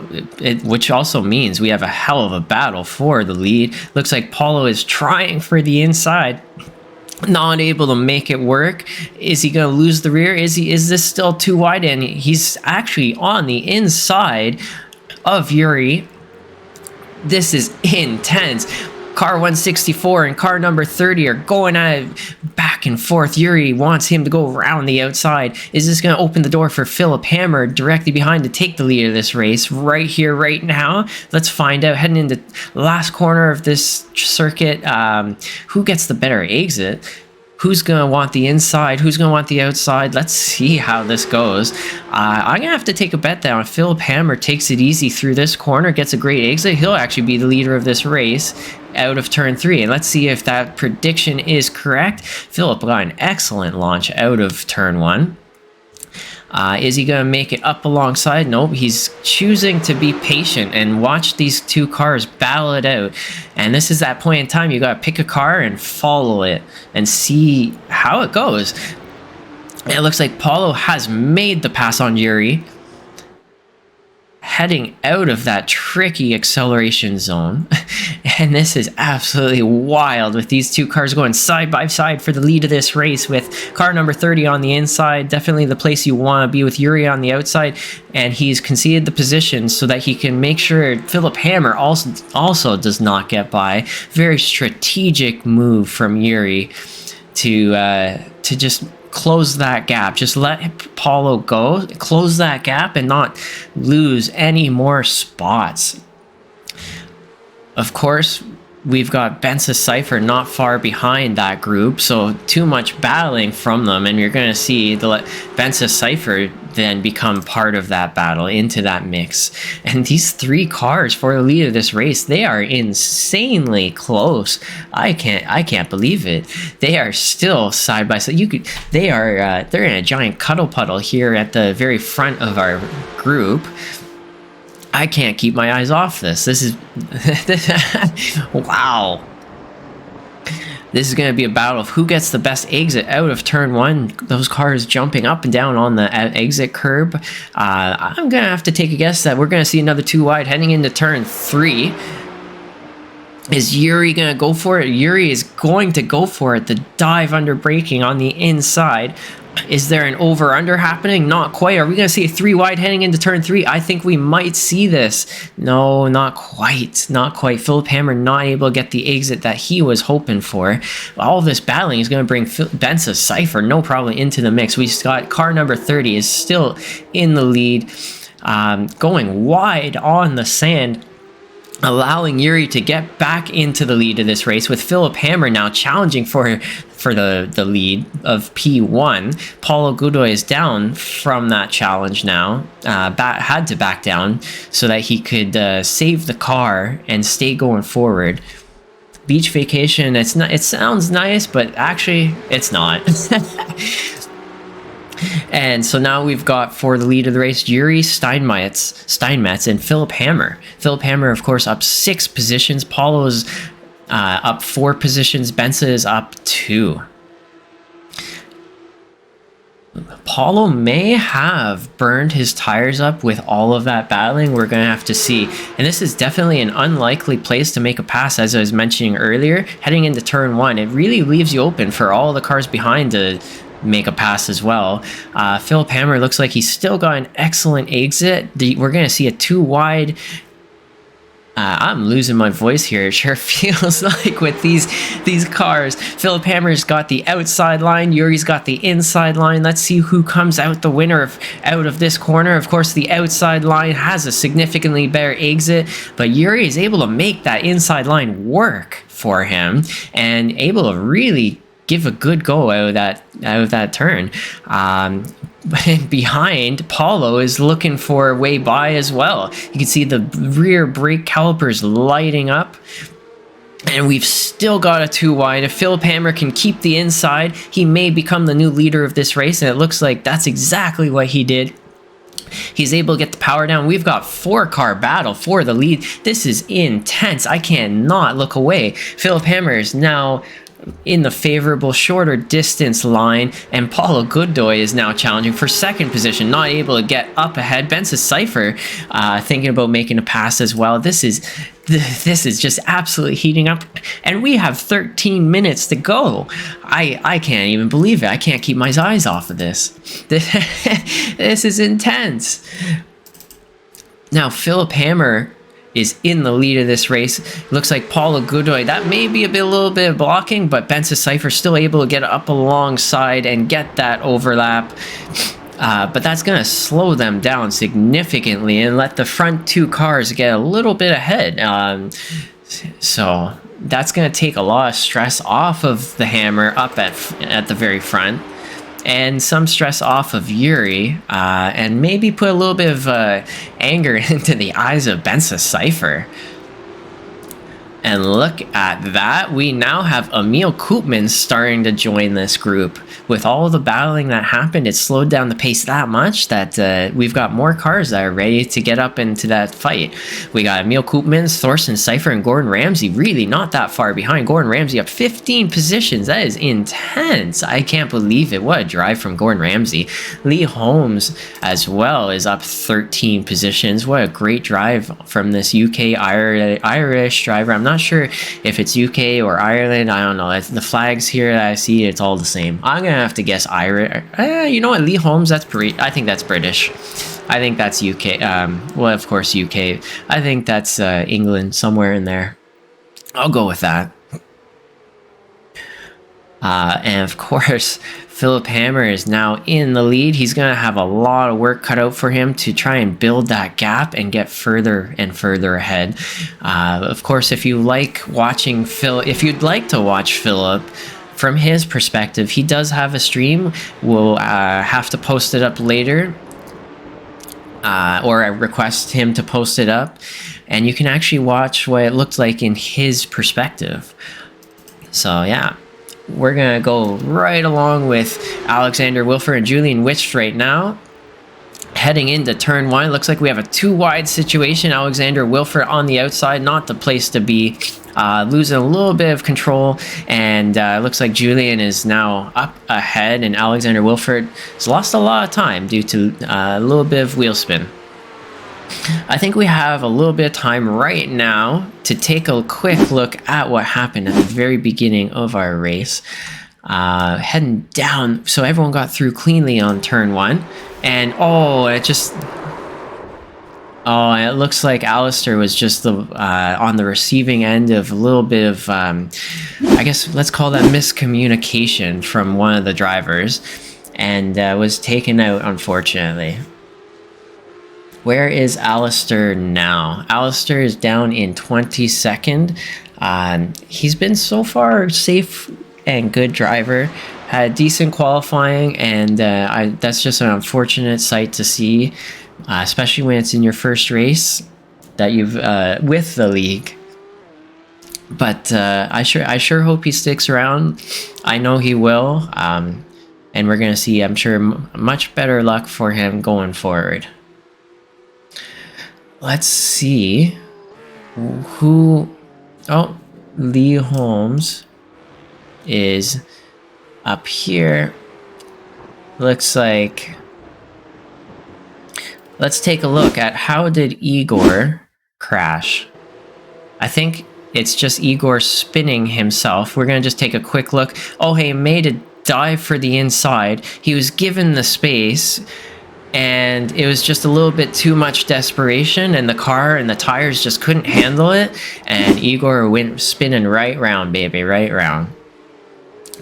which also means we have a hell of a battle for the lead. Looks like Paulo is trying for the inside. Not able to make it work. Is he going to lose the rear? Is this still too wide? And he's actually on the inside of Yuri. This is intense. Car 164 and car number 30 are going at it back and forth. Yuri wants him to go around the outside. Is this going to open the door for Phillip Hammer directly behind to take the lead of this race right here, right now? Let's find out. Heading into the last corner of this circuit, who gets the better exit? Who's going to want the inside? Who's going to want the outside? Let's see how this goes. I'm going to have to take a bet that if Phillip Hammer takes it easy through this corner, gets a great exit, he'll actually be the leader of this race out of turn 3. And let's see if that prediction is correct. Phillip got an excellent launch out of turn 1. Is he going to make it up alongside? Nope, he's choosing to be patient and watch these two cars battle it out. And this is that point in time you got to pick a car and follow it and see how it goes. It looks like Paulo has made the pass on Yuri, heading out of that tricky acceleration zone. And this is absolutely wild with these two cars going side by side for the lead of this race, with car number 30 on the inside, definitely the place you want to be, with Yuri on the outside. And he's conceded the position so that he can make sure Phillip Hammer also does not get by. Very strategic move from Yuri to just close that gap. Just let Paulo go, close that gap, and not lose any more spots. Of course, we've got Thorsten Seifert not far behind that group, so too much battling from them, and you're going to see the Thorsten Seifert then become part of that battle, into that mix. And these three cars for the lead of this race, they are insanely close. I can't believe it. They are still side by side. They're in a giant cuddle puddle here at the very front of our group. I can't keep my eyes off this. This is wow. This is going to be a battle of who gets the best exit out of turn one. Those cars jumping up and down on the exit curb. I'm going to have to take a guess that we're going to see another two wide heading into turn three. Is Yuri going to go for it? Yuri is going to go for it. The dive under braking on the inside. Is there an over-under happening? Not quite. Are we going to see a three wide heading into turn three? I think we might see this. No, not quite. Not quite. Phillip Hammer not able to get the exit that he was hoping for. All this battling is going to bring Thorsten Seifert no problem into the mix. We've got car number 30 is still in the lead, going wide on the sand, allowing Yuri to get back into the lead of this race, with Phillip Hammer now challenging for the lead of P1. Paulo Godoy is down from that challenge now, had to back down so that he could save the car and stay going forward. Beach vacation, it sounds nice, but actually it's not. And so now we've got, for the lead of the race, Yuri Steinmetz and Phillip Hammer. Phillip Hammer, of course, up 6 positions. Paulo's up 4 positions. Benza is up 2. Paulo may have burned his tires up with all of that battling. We're going to have to see. And this is definitely an unlikely place to make a pass, as I was mentioning earlier. Heading into turn 1, it really leaves you open for all the cars behind to make a pass as well. Phillip Hammer looks like he's still got an excellent exit. We're going to see a 2 wide. I'm losing my voice here. It sure feels like with these cars. Phillip Hammer's got the outside line. Yuri's got the inside line. Let's see who comes out the winner out of this corner. Of course, the outside line has a significantly better exit, but Yuri is able to make that inside line work for him and able to really give a good go out of that turn. Behind, Paulo is looking for a way by as well. You can see the rear brake calipers lighting up. And we've still got a 2 wide. If Phillip Hammer can keep the inside, he may become the new leader of this race. And it looks like that's exactly what he did. He's able to get the power down. We've got 4-car battle for the lead. This is intense. I cannot look away. Phillip Hammer is now in the favorable shorter distance line, and Paulo Godoy is now challenging for 2nd position, not able to get up ahead. Thorsten Seifert thinking about making a pass as well. This is just absolutely heating up, and we have 13 minutes to go. I can't even believe it. I can't keep my eyes off of this. This is intense. Now Phillip Hammer is in the lead of this race. Looks like Paulo Godoy, that may be a little bit of blocking, but Thorsten Seifert still able to get up alongside and get that overlap. But that's going to slow them down significantly and let the front 2 cars get a little bit ahead. So that's going to take a lot of stress off of the Hammer up at the very front, and some stress off of Yuri, and maybe put a little bit of anger into the eyes of Thorsten Seifert. And look at that. We now have Emil Koopman starting to join this group. With all the battling that happened, it slowed down the pace that much that we've got more cars that are ready to get up into that fight. We got Emil Koopman, Thorsten Seifert, and Gordon Ramsay really not that far behind. Gordon Ramsay up 15 positions. That is intense. I can't believe it. What a drive from Gordon Ramsay. Lee Holmes as well is up 13 positions. What a great drive from this UK Irish driver. I'm not sure if it's UK or Ireland. I don't know. The flags here that I see, it's all the same. I'm gonna have to guess Irish. You know what? Lee Holmes, I think that's British. I think that's UK. Well, of course, UK. I think that's England, somewhere in there. I'll go with that. And of course, Phillip Hammer is now in the lead. He's going to have a lot of work cut out for him to try and build that gap and get further and further ahead. Of course, if you like watching if you'd like to watch Phillip from his perspective, he does have a stream. We'll have to post it up later. Or I request him to post it up. And you can actually watch what it looked like in his perspective. So, yeah. We're going to go right along with Alexander Wilfer and Julian Witch right now. Heading into turn 1, it looks like we have a 2-wide situation. Alexander Wilfer on the outside, not the place to be. Losing a little bit of control, and it looks like Julian is now up ahead, and Alexander Wilfer has lost a lot of time due to a little bit of wheel spin. I think we have a little bit of time right now to take a quick look at what happened at the very beginning of our race. Heading down, so everyone got through cleanly on turn 1, and it looks like Alistair was just on the receiving end of a little bit of, I guess let's call that miscommunication from one of the drivers, and was taken out, unfortunately. Where is Alistair now? Alistair is down in 22nd. He's been so far safe and good driver. Had decent qualifying, and that's just an unfortunate sight to see, especially when it's in your first race that you've with the league. But I sure hope he sticks around. I know he will, and we're gonna see, I'm sure, much better luck for him going forward. Let's see who. Oh, Lee Holmes is up here. Looks like. Let's take a look at how did Igor crash. I think it's just Igor spinning himself. We're gonna just take a quick look. Oh, he made a dive for the inside. He was given the space, and it was just a little bit too much desperation, and the car and the tires just couldn't handle it, and Igor went spinning right round, baby, right round.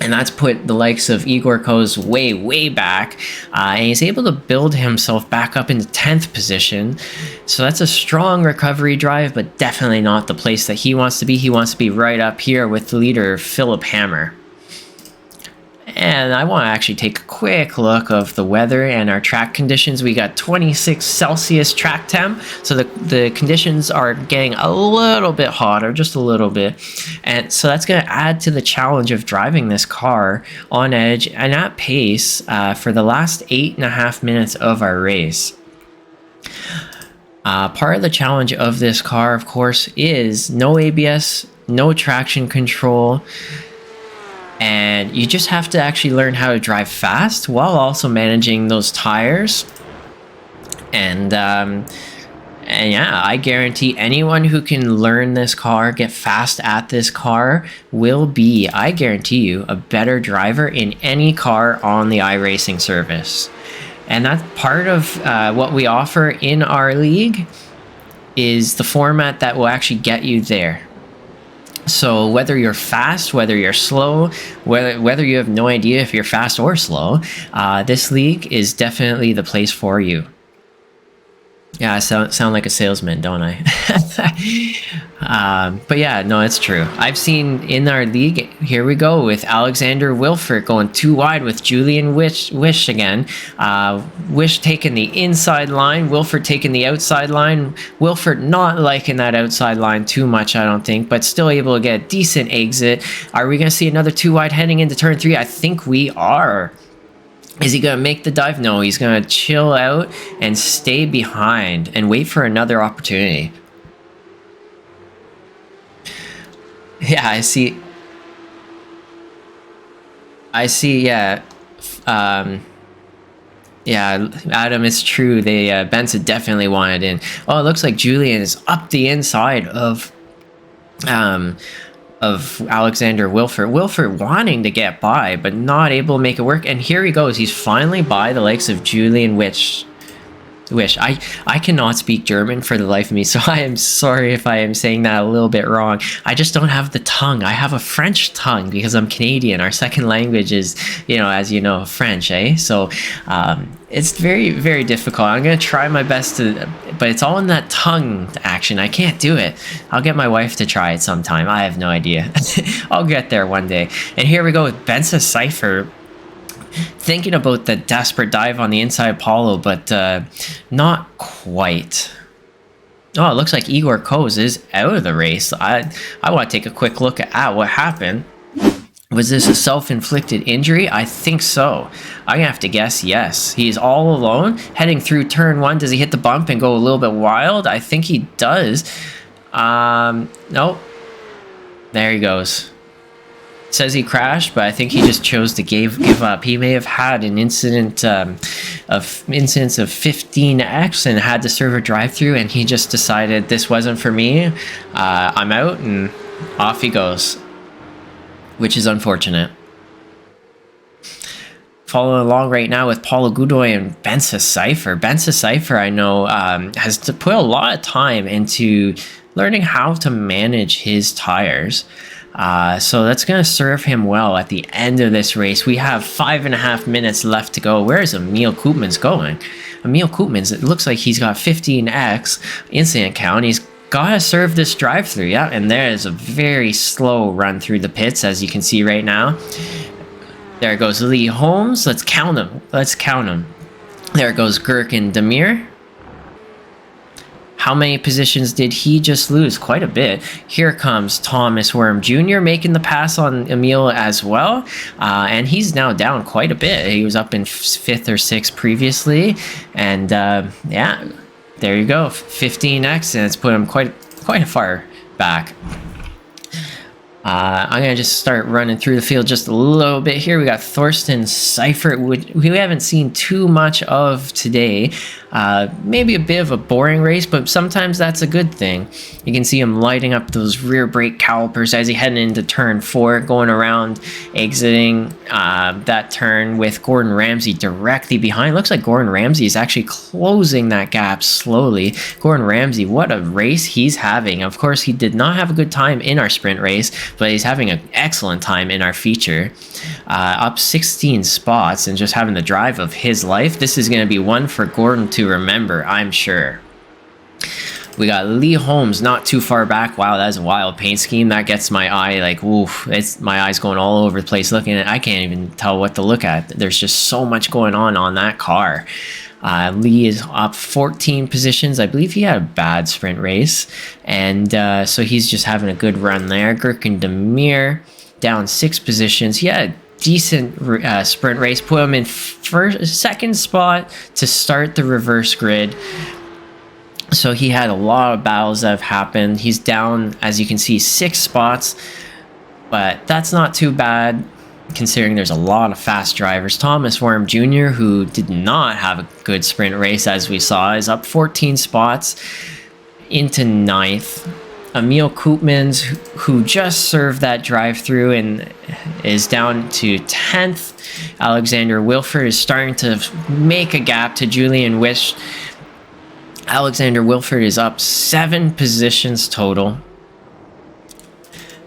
And that's put the likes of Igor Koz way back, and he's able to build himself back up into 10th position. So that's a strong recovery drive, but definitely not the place that he wants to be. He wants to be right up here with the leader, Phillip Hammer. And I want to actually take a quick look of the weather and our track conditions. We got 26 Celsius track temp, so the conditions are getting a little bit hotter, just a little bit. And so that's going to add to the challenge of driving this car on edge and at pace for the last 8.5 minutes of our race. Part of the challenge of this car, of course, is no ABS, no traction control. And you just have to actually learn how to drive fast while also managing those tires. And yeah, I guarantee anyone who can learn this car, get fast at this car, will be, I guarantee you, a better driver in any car on the iRacing service. And that's part of what we offer in our league, is the format that will actually get you there. So whether you're fast, whether you're slow, whether you have no idea if you're fast or slow, this league is definitely the place for you. Yeah, I sound like a salesman, don't I? But yeah, no, it's true. I've seen in our league, here we go, with Alexander Wilford going too wide with Julian Wish again. Wish taking the inside line, Wilford taking the outside line. Wilford not liking that outside line too much, I don't think, but still able to get a decent exit. Are we going to see another too wide heading into turn 3? I think we are. Is he going to make the dive? No, he's going to chill out and stay behind and wait for another opportunity. Yeah, I see, yeah. Yeah, Adam, it's true. Benson definitely wanted in. Oh, it looks like Julian is up the inside of Alexander Wilford. Wilford wanting to get by, but not able to make it work. And here he goes. He's finally by the likes of Julian Wish. I cannot speak German for the life of me, so I am sorry if I am saying that a little bit wrong. I just don't have the tongue. I have a French tongue because I'm Canadian. Our second language is, as you know, French, eh? So it's very, very difficult. I'm going to try my best but it's all in that tongue action. I can't do it. I'll get my wife to try it sometime. I have no idea. I'll get there one day. And here we go with Thorsten Seifert. Thinking about the desperate dive on the inside of Paulo, but not quite. Oh, it looks like Igor Koz is out of the race. I want to take a quick look at what happened. Was this a self-inflicted injury? I think so. I'm gonna have to guess yes. He's all alone heading through turn 1. Does he hit the bump and go a little bit wild? I think he does. Nope. There he goes. Says he crashed, but I think he just chose to give up. He may have had an incidence of 15x and had to serve a drive-through, and he just decided this wasn't for me. I'm out, and off he goes, which is unfortunate. Following along right now with Paulo Godoy and Thorsten Seifert. Thorsten Seifert, I know, has to put a lot of time into learning how to manage his tires. So that's going to serve him well at the end of this race. We have 5.5 minutes left to go. Where is Emil Koopmans going? Emil Koopmans, it looks like he's got 15x incident count. He's got to serve this drive-through. Yeah, and there is a very slow run through the pits, as you can see right now. There goes Lee Holmes. Let's count him. There goes Gurkin Demir. How many positions did he just lose? Quite a bit. Here comes Thomas Worm Jr. making the pass on Emil as well. And he's now down quite a bit. He was up in 5th or 6th previously. And yeah, there you go. 15x, and it's put him quite far back. I'm going to just start running through the field just a little bit here. We got Thorsten Seifert, which we haven't seen too much of today. Maybe a bit of a boring race, but sometimes that's a good thing. You can see him lighting up those rear brake calipers as he heading into turn 4, going around, exiting that turn with Gordon Ramsay directly behind. Looks like Gordon Ramsay is actually closing that gap slowly. Gordon Ramsay, what a race he's having. Of course, he did not have a good time in our sprint race, but he's having an excellent time in our feature. Up 16 spots and just having the drive of his life. This is going to be one for Gordon to remember, I'm sure. We got Lee Holmes not too far back. Wow, that's a wild paint scheme. That gets my eye like, oof, my eyes going all over the place looking at it. I can't even tell what to look at. There's just so much going on that car. Lee is up 14 positions. I believe he had a bad sprint race. And so he's just having a good run there. Gurkin Demir down 6 positions. He had a decent sprint race. Put him in second spot to start the reverse grid. So he had a lot of battles that have happened. He's down, as you can see, 6 spots. But that's not too bad, considering there's a lot of fast drivers. Thomas Worm Jr., who did not have a good sprint race, as we saw, is up 14 spots into 9th. Emil Koopmans, who just served that drive-through and is down to 10th. Alexander Wilford is starting to make a gap to Julian Wish. Alexander Wilford is up 7 positions total.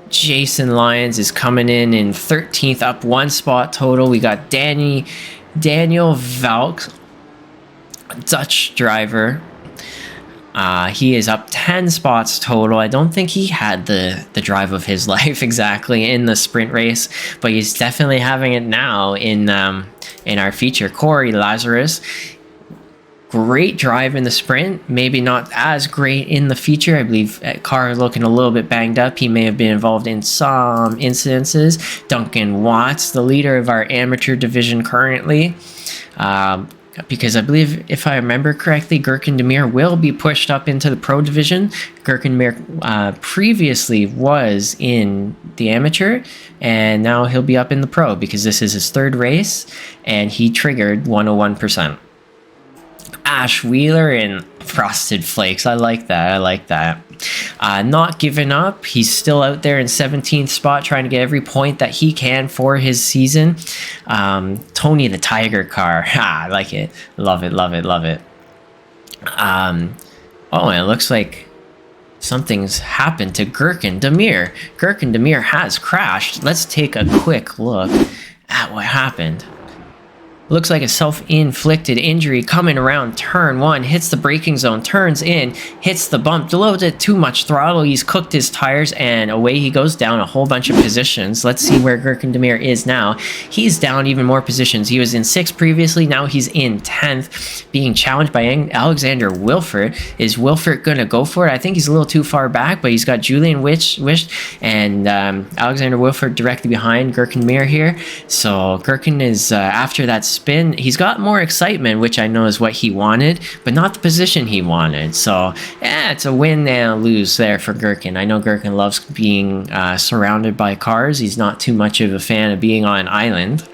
Jason Lyons is coming in 13th, up 1 spot total. We got Daniel Valk, Dutch driver. He is up 10 spots total. I don't think he had the drive of his life exactly in the sprint race, but he's definitely having it now in our feature. Corey Lazarus, great drive in the sprint, maybe not as great in the feature. I believe car looking a little bit banged up. He may have been involved in some incidences. Duncan Watts, the leader of our amateur division currently, because I believe, if I remember correctly, Gurkan Demir will be pushed up into the pro division. Gurkan Demir previously was in the amateur, and now he'll be up in the pro because this is his third race, and he triggered 101%. Ash Wheeler in Frosted Flakes. I like that. I like that. Not giving up. He's still out there in 17th spot, trying to get every point that he can for his season. Tony the Tiger car. I like it. Love it. Love it. Love it. Oh, and it looks like something's happened to Gurkan Demir. Gurkan Demir has crashed. Let's take a quick look at what happened. Looks like a self-inflicted injury coming around turn 1, hits the braking zone, turns in, hits the bump, a little bit too much throttle. He's cooked his tires, and away he goes down a whole bunch of positions. Let's see where Gurkan Demir is now. He's down even more positions. He was in 6th previously, now he's in 10th, being challenged by Alexander Wilford. Is Wilford going to go for it? I think he's a little too far back, but he's got Julian Wish and Alexander Wilford directly behind Gurkan Demir here. So Gurkan is, after that spin, he's got more excitement, which I know is what he wanted, but not the position he wanted. So it's a win and a lose there for Gurkan. I know Gurkan loves being surrounded by cars. He's not too much of a fan of being on an island.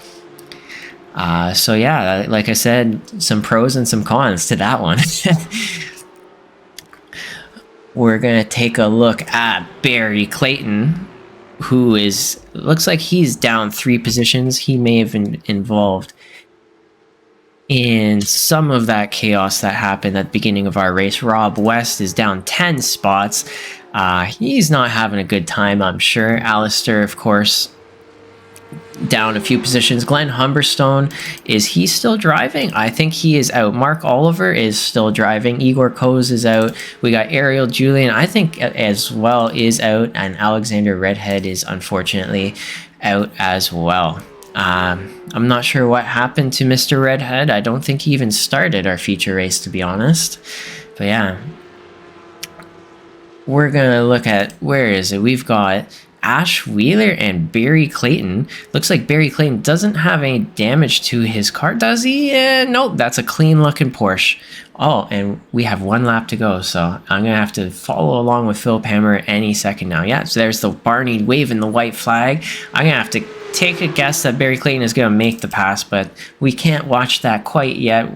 So yeah, like I said, some pros and some cons to that one. We're gonna take a look at Barry Clayton, who looks like he's down 3 positions. He may have been involved in some of that chaos that happened at the beginning of our race. Rob West is down 10 spots. He's not having a good time, I'm sure. Alistair, of course, down a few positions. Glenn Humberstone, is he still driving? I think he is out. Mark Oliver is still driving. Igor Koz is out. We got Ariel Julian, I think, as well, is out. And Alexander Redhead is unfortunately out as well. I'm not sure what happened to Mr. Redhead. I don't think he even started our feature race, to be honest. But yeah, we're gonna look at, where is it? We've got Ash Wheeler and Barry Clayton. Looks like Barry Clayton doesn't have any damage to his car, does he? Nope, that's a clean looking Porsche. Oh, and we have 1 lap to go, so I'm gonna have to follow along with Phillip Hammer any second now. Yeah, so there's the Barney waving the white flag. I'm gonna have to take a guess that Barry Clayton is going to make the pass, but we can't watch that quite yet,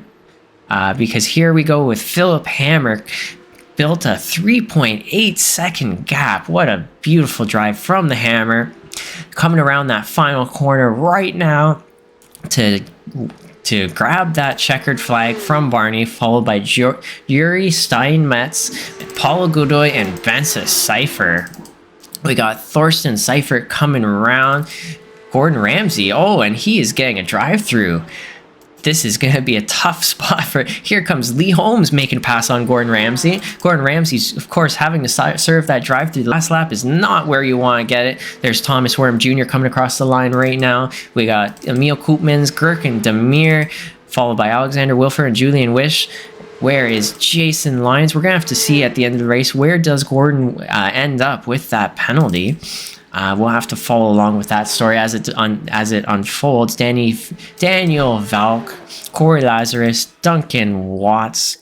because here we go with Phillip Hammer. Built a 3.8 second gap. What a beautiful drive from the Hammer, coming around that final corner right now to grab that checkered flag from Barney, followed by Yuri Steinmetz, Paulo Godoy, and Benza Seifert. We got Thorsten Seifert coming around. Gordon Ramsay, oh, and he is getting a drive-through. This is going to be a tough spot for... Here comes Lee Holmes making a pass on Gordon Ramsay. Gordon Ramsay's, of course, having to serve that drive-through. The last lap is not where you want to get it. There's Thomas Worm Jr. coming across the line right now. We got Emil Koopmans, Gurkan Demir, followed by Alexander Wilford and Julian Wish. Where is Jason Lyons? We're going to have to see at the end of the race, where does Gordon end up with that penalty? We'll have to follow along with that story as it unfolds. Daniel Valk, Corey Lazarus, Duncan Watts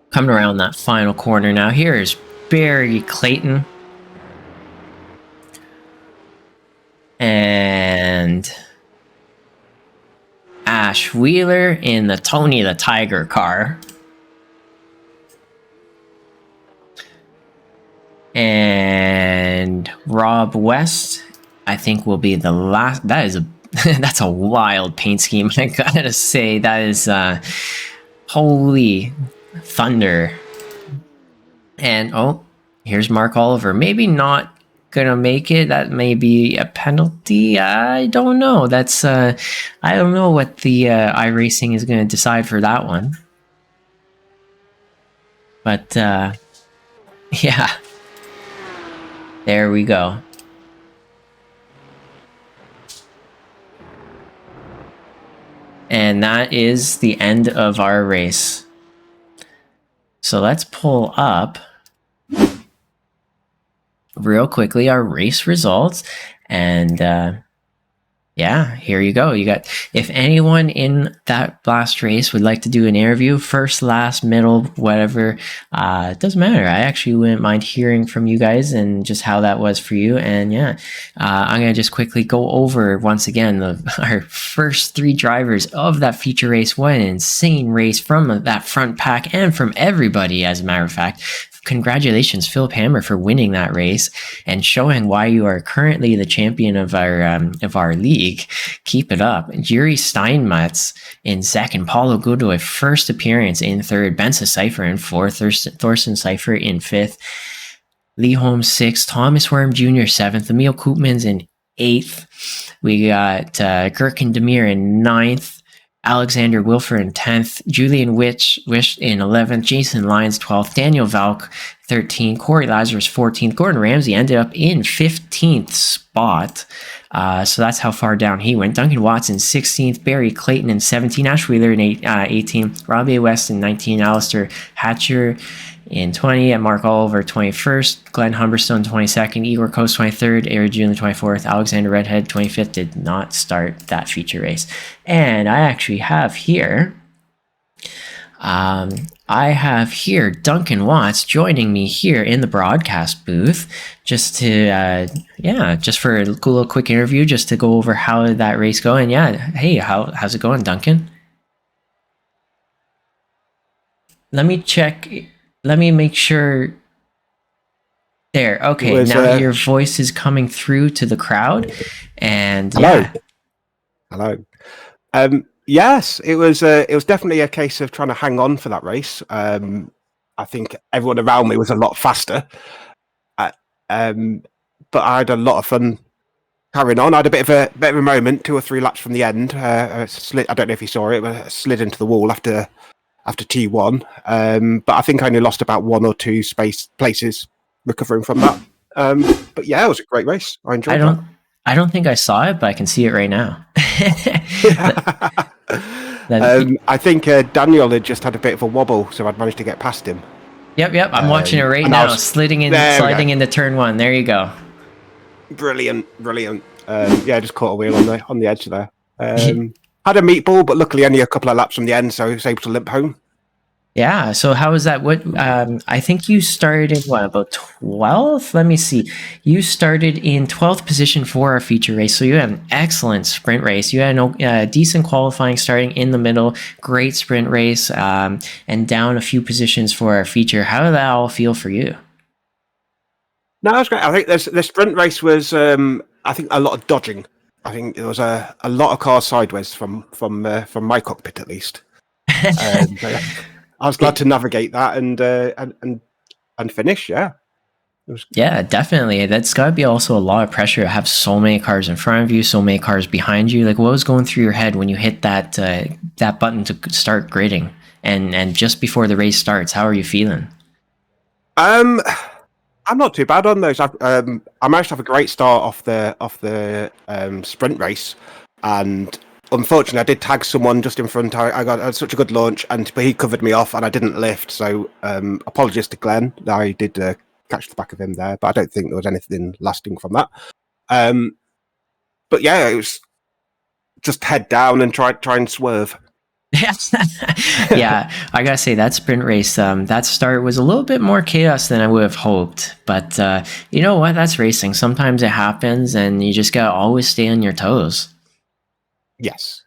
coming around that final corner now. Here is Barry Clayton. And Ash Wheeler in the Tony the Tiger car. And Rob West, I think, will be the last. That is that's a wild paint scheme. I gotta say, that is holy thunder. And oh, here's Mark Oliver. Maybe not gonna make it. That may be a penalty. I don't know. That's I don't know what the iRacing is gonna decide for that one. But yeah, there we go. And that is the end of our race. So let's pull up real quickly our race results. And yeah, here you go. You got, if anyone in that last race would like to do an interview, first, last, middle, whatever, it doesn't matter. I actually wouldn't mind hearing from you guys and just how that was for you. And yeah, I'm going to just quickly go over once again our first 3 drivers of that feature race. What an insane race from that front pack and from everybody, as a matter of fact. Congratulations, Phillip Hammer, for winning that race and showing why you are currently the champion of our league. Keep it up. Yuri Steinmetz in second, Paulo Godoy first appearance in third, Benza Seifert in fourth, Thorsten Seifert in fifth, Lee Holmes sixth, Thomas Worm Jr. seventh, Emil Koopmans in eighth. We got Gherkin Demir in ninth, Alexander Wilfer in 10th, Julian Wish in 11th, Jason Lyons 12th, Daniel Valk 13th, Corey Lazarus 14th, Gordon Ramsay ended up in 15th spot. So that's how far down he went. Duncan Watts in 16th, Barry Clayton in 17th, Ash Wheeler in 18th, Robbie West in 19th, Alistair Hatcher in 20th, and Mark Oliver 21st, Glenn Humberstone 22nd, Igor Coast 23rd, Eric June 24th, Alexander Redhead 25th did not start that feature race. And I actually have here, Duncan Watts joining me here in the broadcast booth just to, just for a little quick interview, just to go over how did that race go. And yeah, hey, how's it going, Duncan? Let me check. Let me make sure. There. Okay. Now your voice is coming through to the crowd. And hello. Yeah. Hello. Yes, it was definitely a case of trying to hang on for that race. I think everyone around me was a lot faster. But I had a lot of fun carrying on. I had a bit of a moment, 2 or 3 laps from the end. I don't know if you saw it, but I slid into the wall after T1. But I think I only lost about 1 or 2 places recovering from that. But yeah, it was a great race. I enjoyed it. I don't think I saw it, but I can see it right now. I think Daniel had just had a bit of a wobble, so I'd managed to get past him. Yep. I'm watching it right now, sliding into turn 1. There you go. Brilliant. Just caught a wheel on the edge there. Had a meatball, but luckily only a couple of laps from the end, so I was able to limp home. Yeah. So how was that? What I think you started about 12th. Let me see. You started in 12th position for our feature race, so you had an excellent sprint race. You had a decent qualifying, starting in the middle. Great sprint race, and down a few positions for our feature. How did that all feel for you? No, it was great. I think the sprint race was, I think, a lot of dodging. I think there was a lot of cars sideways from my cockpit, at least. I was glad to navigate that and finish. Yeah. Yeah, definitely. That's got to be also a lot of pressure to have so many cars in front of you, so many cars behind you. Like, what was going through your head when you hit that button to start gridding, and just before the race starts? How are you feeling? I'm not too bad on those. I managed to have a great start off the sprint race, and unfortunately, I did tag someone just in front. I got such a good launch, but he covered me off, and I didn't lift. So apologies to Glenn. I did catch the back of him there, but I don't think there was anything lasting from that. But yeah, it was just head down and try and swerve. Yeah, I gotta say that sprint race, that start was a little bit more chaos than I would have hoped. But you know what? That's racing. Sometimes it happens, and you just gotta always stay on your toes. Yes,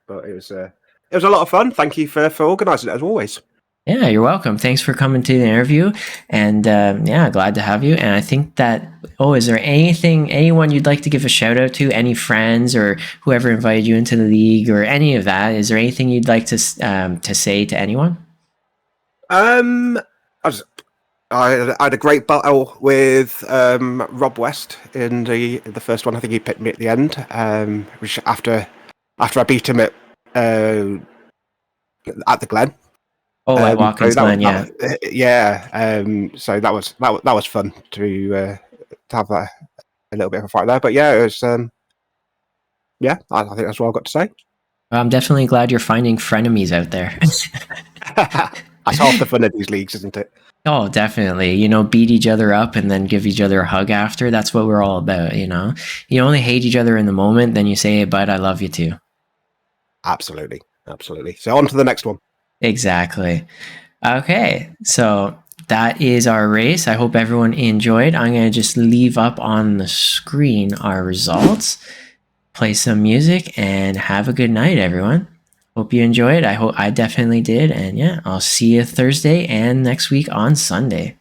but it was a lot of fun. Thank you for organising it, as always. Yeah, you're welcome. Thanks for coming to the interview, and glad to have you. And I think that, is there anyone you'd like to give a shout out to? Any friends or whoever invited you into the league or any of that? Is there anything you'd like to say to anyone? I had a great battle with Rob West in the first one. I think he picked me at the end, which after I beat him at the Glen. Oh, at Watkins Glen, yeah. So that was fun to have that a little bit of a fight there. But yeah, it was. I think that's all I've got to say. I'm definitely glad you're finding frenemies out there. That's half the fun of these leagues, isn't it? Oh, definitely. You know, beat each other up and then give each other a hug after. That's what we're all about, you know? You only hate each other in the moment, then you say, hey, bud, I love you too. Absolutely. So on to the next one. Exactly. Okay, so that is our race. I hope everyone enjoyed. I'm going to just leave up on the screen our results, play some music, and have a good night, everyone. Hope you enjoyed. I hope I definitely did. And yeah, I'll see you Thursday and next week on Sunday.